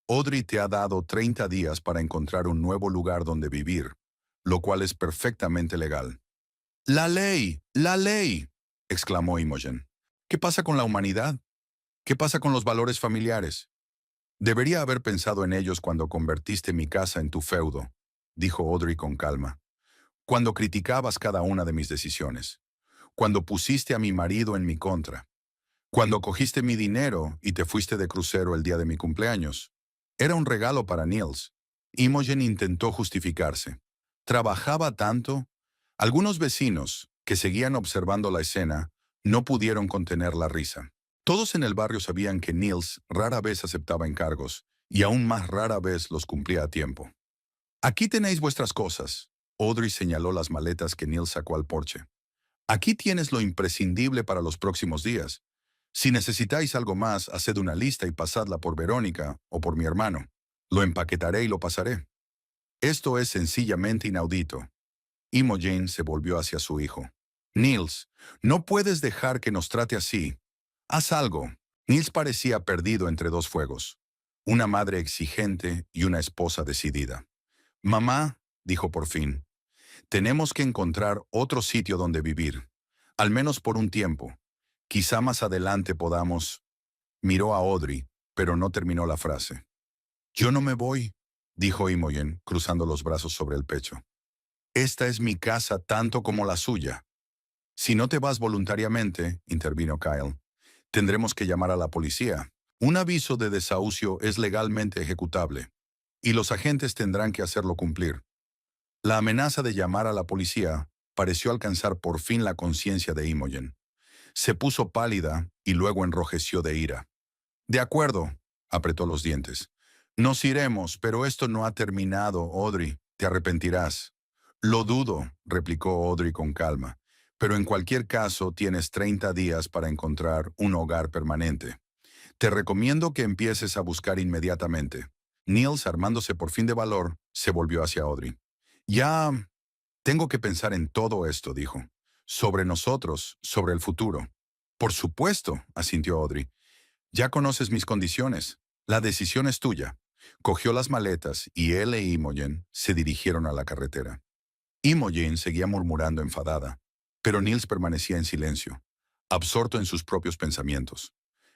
Audrey te ha dado 30 días para encontrar un nuevo lugar donde vivir, lo cual es perfectamente legal. ¡La ley! ¡La ley!, exclamó Imogen. ¿Qué pasa con la humanidad? ¿Qué pasa con los valores familiares? Debería haber pensado en ellos cuando convertiste mi casa en tu feudo, dijo Audrey con calma. Cuando criticabas cada una de mis decisiones. Cuando pusiste a mi marido en mi contra. Cuando cogiste mi dinero y te fuiste de crucero el día de mi cumpleaños. Era un regalo para Niels. Imogen intentó justificarse. Trabajaba tanto. Algunos vecinos, que seguían observando la escena, no pudieron contener la risa. Todos en el barrio sabían que Niels rara vez aceptaba encargos, y aún más rara vez los cumplía a tiempo. Aquí tenéis vuestras cosas. Audrey señaló las maletas que Niels sacó al porche. Aquí tienes lo imprescindible para los próximos días. Si necesitáis algo más, haced una lista y pasadla por Verónica o por mi hermano. Lo empaquetaré y lo pasaré. Esto es sencillamente inaudito. Imogen se volvió hacia su hijo. Niels, no puedes dejar que nos trate así. Haz algo. Niels parecía perdido entre dos fuegos. Una madre exigente y una esposa decidida. Mamá, dijo por fin, tenemos que encontrar otro sitio donde vivir. Al menos por un tiempo. Quizá más adelante podamos. Miró a Audrey, pero no terminó la frase. Yo no me voy, dijo Imogen, cruzando los brazos sobre el pecho. Esta es mi casa tanto como la suya. Si no te vas voluntariamente, intervino Kyle, tendremos que llamar a la policía. Un aviso de desahucio es legalmente ejecutable, y los agentes tendrán que hacerlo cumplir. La amenaza de llamar a la policía pareció alcanzar por fin la conciencia de Imogen. Se puso pálida y luego enrojeció de ira. De acuerdo, apretó los dientes. Nos iremos, pero esto no ha terminado, Audrey. Te arrepentirás. Lo dudo, replicó Audrey con calma, pero en cualquier caso tienes 30 días para encontrar un hogar permanente. Te recomiendo que empieces a buscar inmediatamente. Niels, armándose por fin de valor, se volvió hacia Audrey. Ya tengo que pensar en todo esto, dijo. Sobre nosotros, sobre el futuro. Por supuesto, asintió Audrey. Ya conoces mis condiciones. La decisión es tuya. Cogió las maletas y él e Imogen se dirigieron a la carretera. Imogen seguía murmurando enfadada, pero Niels permanecía en silencio, absorto en sus propios pensamientos.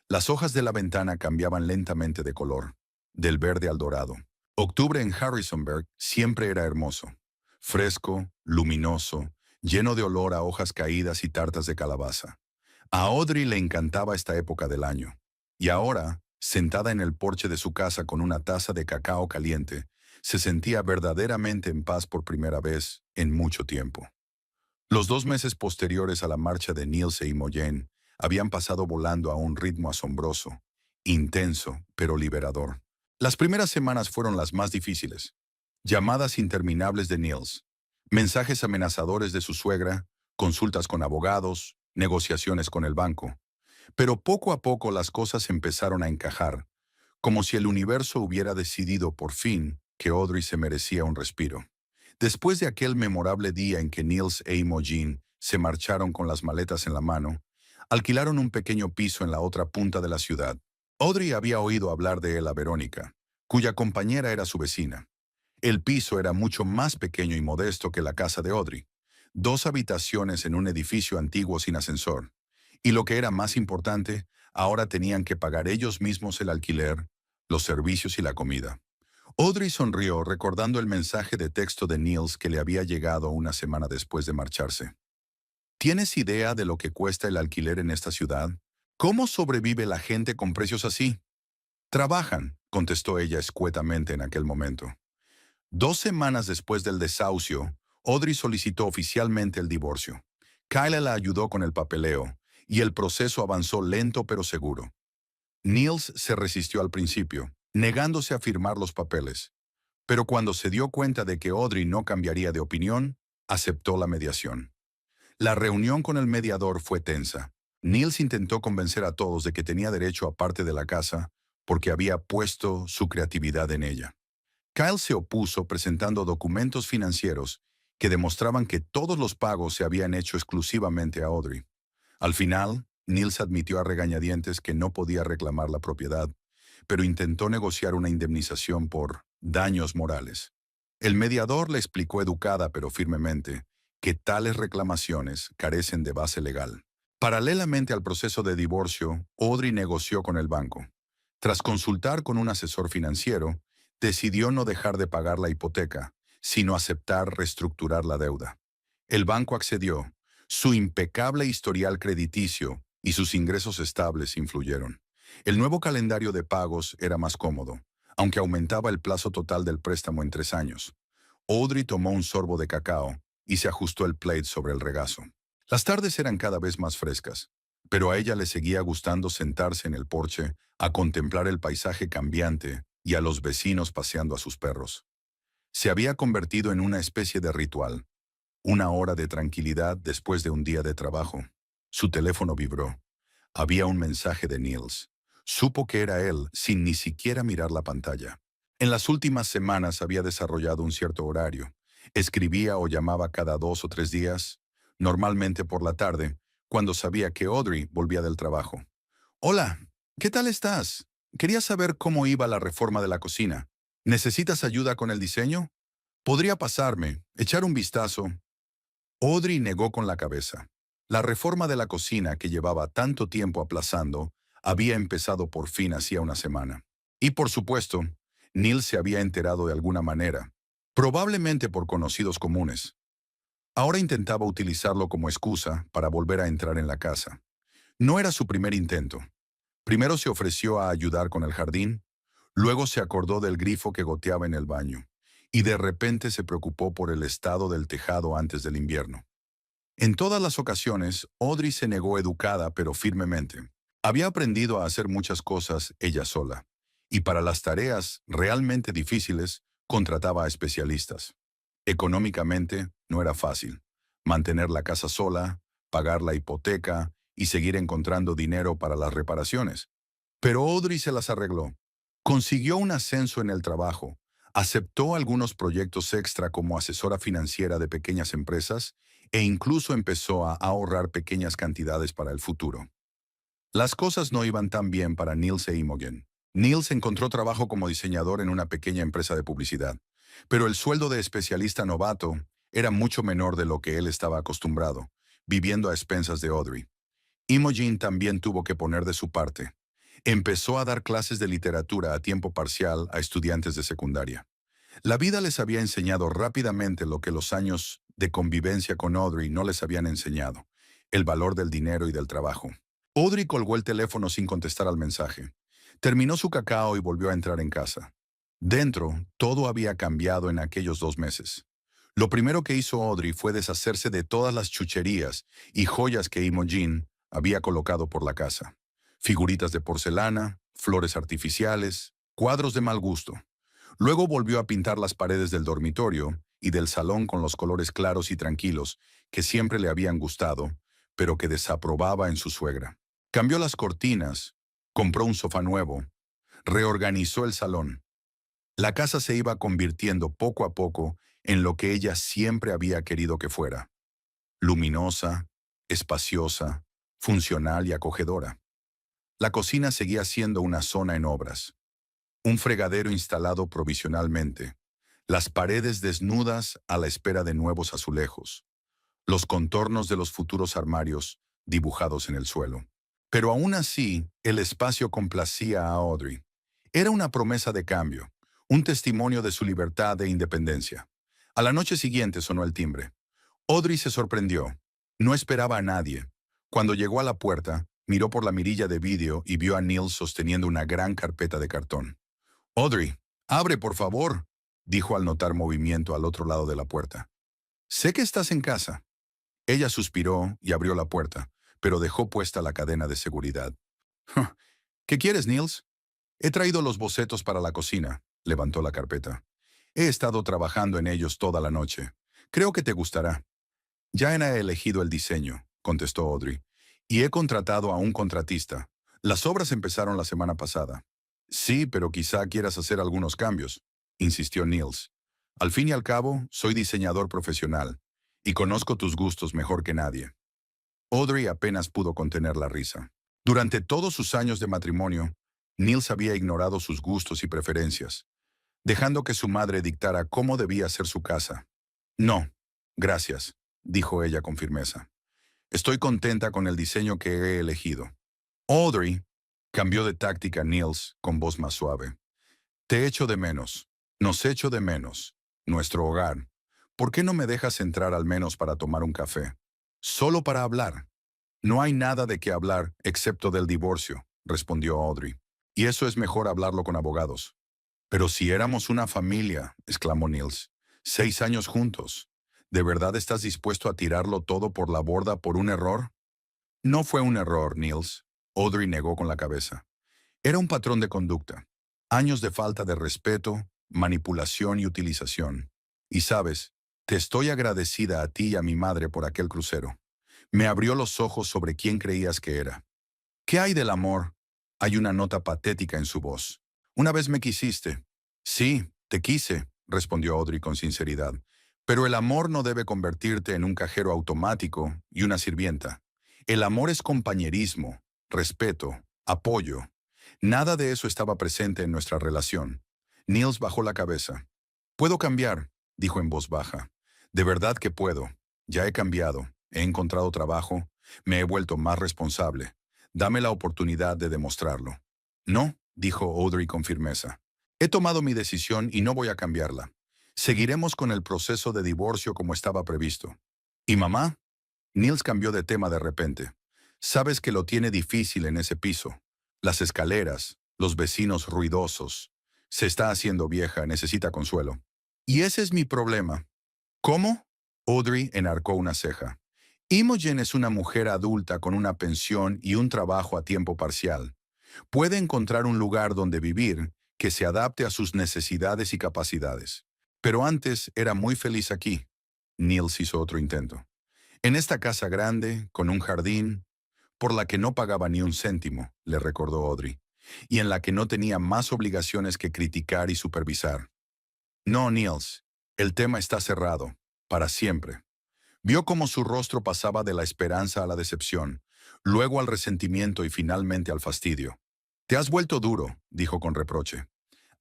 Las hojas de la ventana cambiaban lentamente de color, del verde al dorado. Octubre en Harrisonburg siempre era hermoso, fresco, luminoso, lleno de olor a hojas caídas y tartas de calabaza. A Audrey le encantaba esta época del año, y ahora, sentada en el porche de su casa con una taza de cacao caliente, se sentía verdaderamente en paz por primera vez en mucho tiempo. Los 2 meses posteriores a la marcha de Niels e Imogen habían pasado volando a un ritmo asombroso, intenso, pero liberador. Las primeras semanas fueron las más difíciles. Llamadas interminables de Niels, mensajes amenazadores de su suegra, consultas con abogados, negociaciones con el banco. Pero poco a poco las cosas empezaron a encajar, como si el universo hubiera decidido por fin que Audrey se merecía un respiro. Después de aquel memorable día en que Niels e Imogen se marcharon con las maletas en la mano, alquilaron un pequeño piso en la otra punta de la ciudad. Audrey había oído hablar de él a Verónica, cuya compañera era su vecina. El piso era mucho más pequeño y modesto que la casa de Audrey. 2 habitaciones en un edificio antiguo sin ascensor. Y lo que era más importante, ahora tenían que pagar ellos mismos el alquiler, los servicios y la comida. Audrey sonrió recordando el mensaje de texto de Niels que le había llegado una semana después de marcharse. ¿Tienes idea de lo que cuesta el alquiler en esta ciudad? ¿Cómo sobrevive la gente con precios así? Trabajan, contestó ella escuetamente en aquel momento. 2 semanas después del desahucio, Audrey solicitó oficialmente el divorcio. Kyle la ayudó con el papeleo, y el proceso avanzó lento pero seguro. Niels se resistió al principio, negándose a firmar los papeles, pero cuando se dio cuenta de que Audrey no cambiaría de opinión, aceptó la mediación. La reunión con el mediador fue tensa. Niels intentó convencer a todos de que tenía derecho a parte de la casa porque había puesto su creatividad en ella. Kyle se opuso presentando documentos financieros que demostraban que todos los pagos se habían hecho exclusivamente a Audrey. Al final, Niels admitió a regañadientes que no podía reclamar la propiedad, pero intentó negociar una indemnización por daños morales. El mediador le explicó educada pero firmemente que tales reclamaciones carecen de base legal. Paralelamente al proceso de divorcio, Audrey negoció con el banco. Tras consultar con un asesor financiero, decidió no dejar de pagar la hipoteca, sino aceptar reestructurar la deuda. El banco accedió. Su impecable historial crediticio y sus ingresos estables influyeron. El nuevo calendario de pagos era más cómodo, aunque aumentaba el plazo total del préstamo en 3 años. Audrey tomó un sorbo de cacao y se ajustó el plaid sobre el regazo. Las tardes eran cada vez más frescas, pero a ella le seguía gustando sentarse en el porche a contemplar el paisaje cambiante y a los vecinos paseando a sus perros. Se había convertido en una especie de ritual, una hora de tranquilidad después de un día de trabajo. Su teléfono vibró. Había un mensaje de Niels. Supo que era él sin ni siquiera mirar la pantalla. En las últimas semanas había desarrollado un cierto horario. Escribía o llamaba cada 2 o 3 días, normalmente por la tarde, cuando sabía que Audrey volvía del trabajo. Hola, ¿qué tal estás? Quería saber cómo iba la reforma de la cocina. ¿Necesitas ayuda con el diseño? Podría pasarme, echar un vistazo. Audrey negó con la cabeza. La reforma de la cocina que llevaba tanto tiempo aplazando había empezado por fin hacía una semana. Y por supuesto, Neil se había enterado de alguna manera, probablemente por conocidos comunes. Ahora intentaba utilizarlo como excusa para volver a entrar en la casa. No era su primer intento. Primero se ofreció a ayudar con el jardín, luego se acordó del grifo que goteaba en el baño, y de repente se preocupó por el estado del tejado antes del invierno. En todas las ocasiones, Audrey se negó educada pero firmemente. Había aprendido a hacer muchas cosas ella sola, y para las tareas realmente difíciles contrataba a especialistas. Económicamente no era fácil. Mantener la casa sola, pagar la hipoteca y seguir encontrando dinero para las reparaciones. Pero Audrey se las arregló. Consiguió un ascenso en el trabajo, aceptó algunos proyectos extra como asesora financiera de pequeñas empresas e incluso empezó a ahorrar pequeñas cantidades para el futuro. Las cosas no iban tan bien para Niels e Imogen. Niels encontró trabajo como diseñador en una pequeña empresa de publicidad, pero el sueldo de especialista novato era mucho menor de lo que él estaba acostumbrado, viviendo a expensas de Audrey. Imogen también tuvo que poner de su parte. Empezó a dar clases de literatura a tiempo parcial a estudiantes de secundaria. La vida les había enseñado rápidamente lo que los años de convivencia con Audrey no les habían enseñado, el valor del dinero y del trabajo. Audrey colgó el teléfono sin contestar al mensaje. Terminó su cacao y volvió a entrar en casa. Dentro, todo había cambiado en aquellos 2 meses. Lo primero que hizo Audrey fue deshacerse de todas las chucherías y joyas que Imogen había colocado por la casa. Figuritas de porcelana, flores artificiales, cuadros de mal gusto. Luego volvió a pintar las paredes del dormitorio y del salón con los colores claros y tranquilos que siempre le habían gustado, pero que desaprobaba en su suegra. Cambió las cortinas, compró un sofá nuevo, reorganizó el salón. La casa se iba convirtiendo poco a poco en lo que ella siempre había querido que fuera: luminosa, espaciosa, funcional y acogedora. La cocina seguía siendo una zona en obras, un fregadero instalado provisionalmente, las paredes desnudas a la espera de nuevos azulejos, los contornos de los futuros armarios dibujados en el suelo. Pero aún así, el espacio complacía a Audrey. Era una promesa de cambio, un testimonio de su libertad e independencia. A la noche siguiente sonó el timbre. Audrey se sorprendió. No esperaba a nadie. Cuando llegó a la puerta, miró por la mirilla de vidrio y vio a Neil sosteniendo una gran carpeta de cartón. «Audrey, abre, por favor», dijo al notar movimiento al otro lado de la puerta. «Sé que estás en casa». Ella suspiró y abrió la puerta, pero dejó puesta la cadena de seguridad. «¿Qué quieres, Niels?» «He traído los bocetos para la cocina», levantó la carpeta. «He estado trabajando en ellos toda la noche. Creo que te gustará». «Ya he elegido el diseño», contestó Audrey, «y he contratado a un contratista. Las obras empezaron la semana pasada». «Sí, pero quizá quieras hacer algunos cambios», insistió Niels. «Al fin y al cabo, soy diseñador profesional, y conozco tus gustos mejor que nadie». Audrey apenas pudo contener la risa. Durante todos sus años de matrimonio, Niels había ignorado sus gustos y preferencias, dejando que su madre dictara cómo debía ser su casa. «No, gracias», dijo ella con firmeza. «Estoy contenta con el diseño que he elegido». «Audrey», cambió de táctica Niels con voz más suave. «Te echo de menos. Nos echo de menos. Nuestro hogar. ¿Por qué no me dejas entrar al menos para tomar un café? Solo para hablar». «No hay nada de qué hablar excepto del divorcio», respondió Audrey. «Y eso es mejor hablarlo con abogados». «Pero si éramos una familia», exclamó Niels. «6 años juntos. ¿De verdad estás dispuesto a tirarlo todo por la borda por un error?» «No fue un error, Niels», Audrey negó con la cabeza. «Era un patrón de conducta. Años de falta de respeto, manipulación y utilización. Y sabes, te estoy agradecida a ti y a mi madre por aquel crucero. Me abrió los ojos sobre quién creías que era». «¿Qué hay del amor?». Hay una nota patética en su voz. «Una vez me quisiste». «Sí, te quise», respondió Audrey con sinceridad. «Pero el amor no debe convertirte en un cajero automático y una sirvienta. El amor es compañerismo, respeto, apoyo. Nada de eso estaba presente en nuestra relación». Niels bajó la cabeza. «Puedo cambiar», dijo en voz baja. «De verdad que puedo. Ya he cambiado. He encontrado trabajo. Me he vuelto más responsable. Dame la oportunidad de demostrarlo. No, dijo Audrey con firmeza. He tomado mi decisión y no voy a cambiarla. Seguiremos con el proceso de divorcio como estaba previsto. ¿Y mamá? Niels cambió de tema de repente. Sabes que lo tiene difícil en ese piso. Las escaleras, los vecinos ruidosos. Se está haciendo vieja, necesita consuelo. Y ese es mi problema. ¿Cómo? Audrey enarcó una ceja. Imogen es una mujer adulta con una pensión y un trabajo a tiempo parcial. Puede encontrar un lugar donde vivir que se adapte a sus necesidades y capacidades. Pero antes era muy feliz aquí. Niels hizo otro intento. En esta casa grande, con un jardín, por la que no pagaba ni un céntimo, le recordó Audrey, y en la que no tenía más obligaciones que criticar y supervisar. No, Niels, el tema está cerrado, para siempre. Vio cómo su rostro pasaba de la esperanza a la decepción, luego al resentimiento y finalmente al fastidio. Te has vuelto duro, dijo con reproche.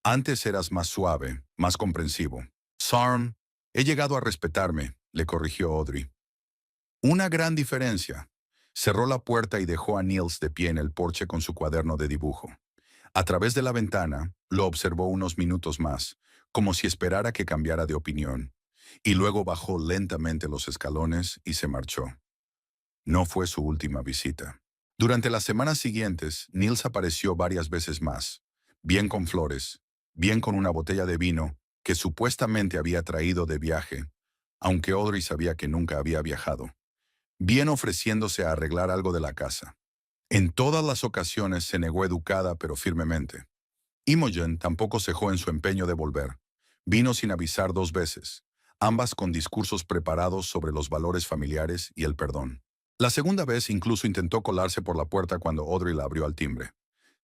Antes eras más suave, más comprensivo. Sarm, he llegado a respetarme, le corrigió Audrey. Una gran diferencia. Cerró la puerta y dejó a Niels de pie en el porche con su cuaderno de dibujo. A través de la ventana, lo observó unos minutos más, como si esperara que cambiara de opinión, y luego bajó lentamente los escalones y se marchó. No fue su última visita. Durante las semanas siguientes, Niels apareció varias veces más, bien con flores, bien con una botella de vino que supuestamente había traído de viaje, aunque Audrey sabía que nunca había viajado, bien ofreciéndose a arreglar algo de la casa. En todas las ocasiones se negó educada pero firmemente. Imogen tampoco cejó en su empeño de volver. Vino sin avisar 2 veces, ambas con discursos preparados sobre los valores familiares y el perdón. La segunda vez incluso intentó colarse por la puerta cuando Audrey la abrió al timbre.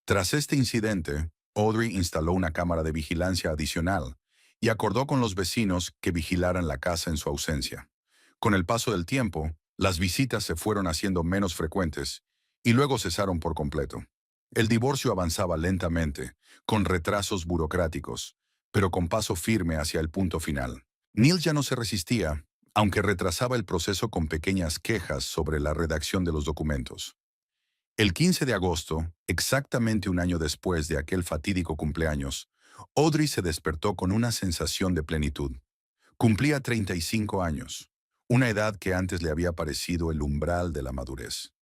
Tras este incidente, Audrey instaló una cámara de vigilancia adicional y acordó con los vecinos que vigilaran la casa en su ausencia. Con el paso del tiempo, las visitas se fueron haciendo menos frecuentes y luego cesaron por completo. El divorcio avanzaba lentamente, con retrasos burocráticos, pero con paso firme hacia el punto final. Neil ya no se resistía, aunque retrasaba el proceso con pequeñas quejas sobre la redacción de los documentos. El 15 de agosto, exactamente un año después de aquel fatídico cumpleaños, Audrey se despertó con una sensación de plenitud. Cumplía 35 años, una edad que antes le había parecido el umbral de la madurez.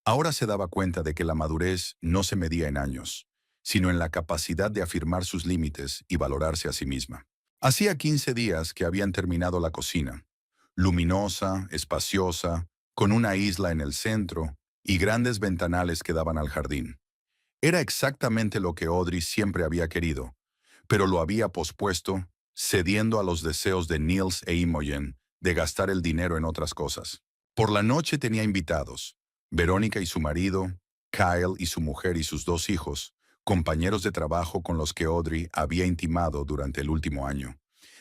Ahora se daba cuenta de que la madurez no se medía en años, sino en la capacidad de afirmar sus límites y valorarse a sí misma. Hacía 15 días que habían terminado la cocina, luminosa, espaciosa, con una isla en el centro y grandes ventanales que daban al jardín. Era exactamente lo que Audrey siempre había querido, pero lo había pospuesto, cediendo a los deseos de Niels e Imogen de gastar el dinero en otras cosas. Por la noche tenía invitados: Verónica y su marido, Kyle y su mujer y sus 2 hijos, compañeros de trabajo con los que Audrey había intimado durante el último año,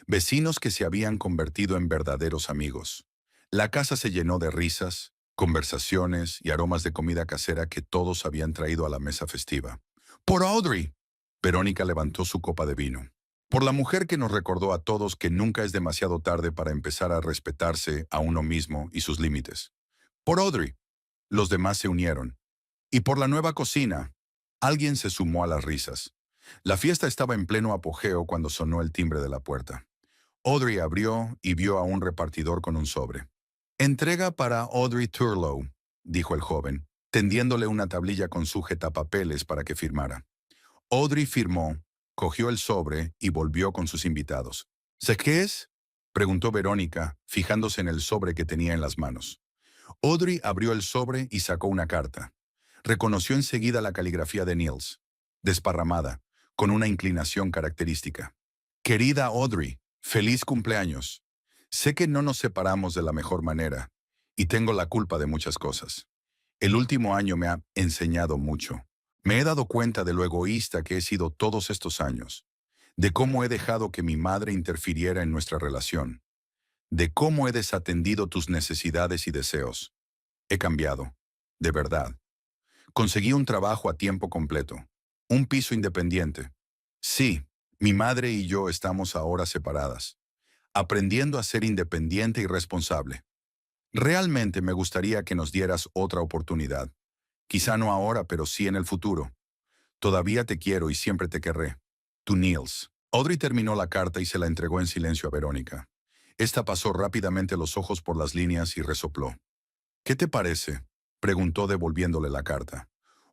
vecinos que se habían convertido en verdaderos amigos. La casa se llenó de risas, conversaciones y aromas de comida casera que todos habían traído a la mesa festiva. ¡Por Audrey! Verónica levantó su copa de vino. Por la mujer que nos recordó a todos que nunca es demasiado tarde para empezar a respetarse a uno mismo y sus límites. Por Audrey. Los demás se unieron. Y por la nueva cocina. Alguien se sumó a las risas. La fiesta estaba en pleno apogeo cuando sonó el timbre de la puerta. Audrey abrió y vio a un repartidor con un sobre. «Entrega para Audrey Turlow», dijo el joven, tendiéndole una tablilla con sujetapapeles para que firmara. Audrey firmó, cogió el sobre y volvió con sus invitados. ¿Sé qué es?, preguntó Verónica, fijándose en el sobre que tenía en las manos. Audrey abrió el sobre y sacó una carta. Reconoció enseguida la caligrafía de Niels, desparramada, con una inclinación característica. «Querida Audrey, feliz cumpleaños. Sé que no nos separamos de la mejor manera, y tengo la culpa de muchas cosas. El último año me ha enseñado mucho. Me he dado cuenta de lo egoísta que he sido todos estos años, de cómo he dejado que mi madre interfiriera en nuestra relación, de cómo he desatendido tus necesidades y deseos. He cambiado, de verdad. Conseguí un trabajo a tiempo completo, un piso independiente. Sí, mi madre y yo estamos ahora separadas, aprendiendo a ser independiente y responsable. Realmente me gustaría que nos dieras otra oportunidad. Quizá no ahora, pero sí en el futuro. Todavía te quiero y siempre te querré. Tu Niels. Audrey terminó la carta y se la entregó en silencio a Verónica. Esta pasó rápidamente los ojos por las líneas y resopló. ¿Qué te parece?, preguntó devolviéndole la carta.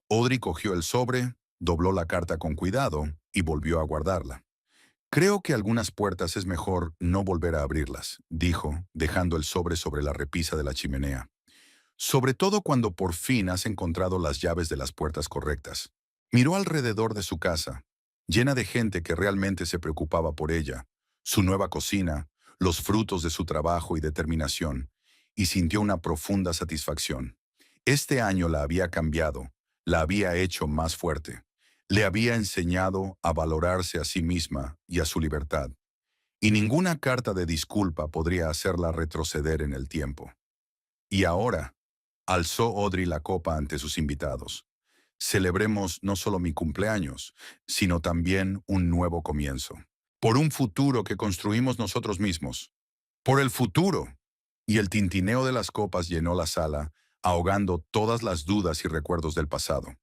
Audrey cogió el sobre, dobló la carta con cuidado y volvió a guardarla. Creo que algunas puertas es mejor no volver a abrirlas, dijo, dejando el sobre la repisa de la chimenea. Sobre todo cuando por fin has encontrado las llaves de las puertas correctas. Miró alrededor de su casa, llena de gente que realmente se preocupaba por ella, su nueva cocina, los frutos de su trabajo y determinación, y sintió una profunda satisfacción. Este año la había cambiado, la había hecho más fuerte, le había enseñado a valorarse a sí misma y a su libertad, y ninguna carta de disculpa podría hacerla retroceder en el tiempo. Y ahora, alzó Audrey la copa ante sus invitados. Celebremos no solo mi cumpleaños, sino también un nuevo comienzo. Por un futuro que construimos nosotros mismos. Por el futuro. Y el tintineo de las copas llenó la sala, ahogando todas las dudas y recuerdos del pasado.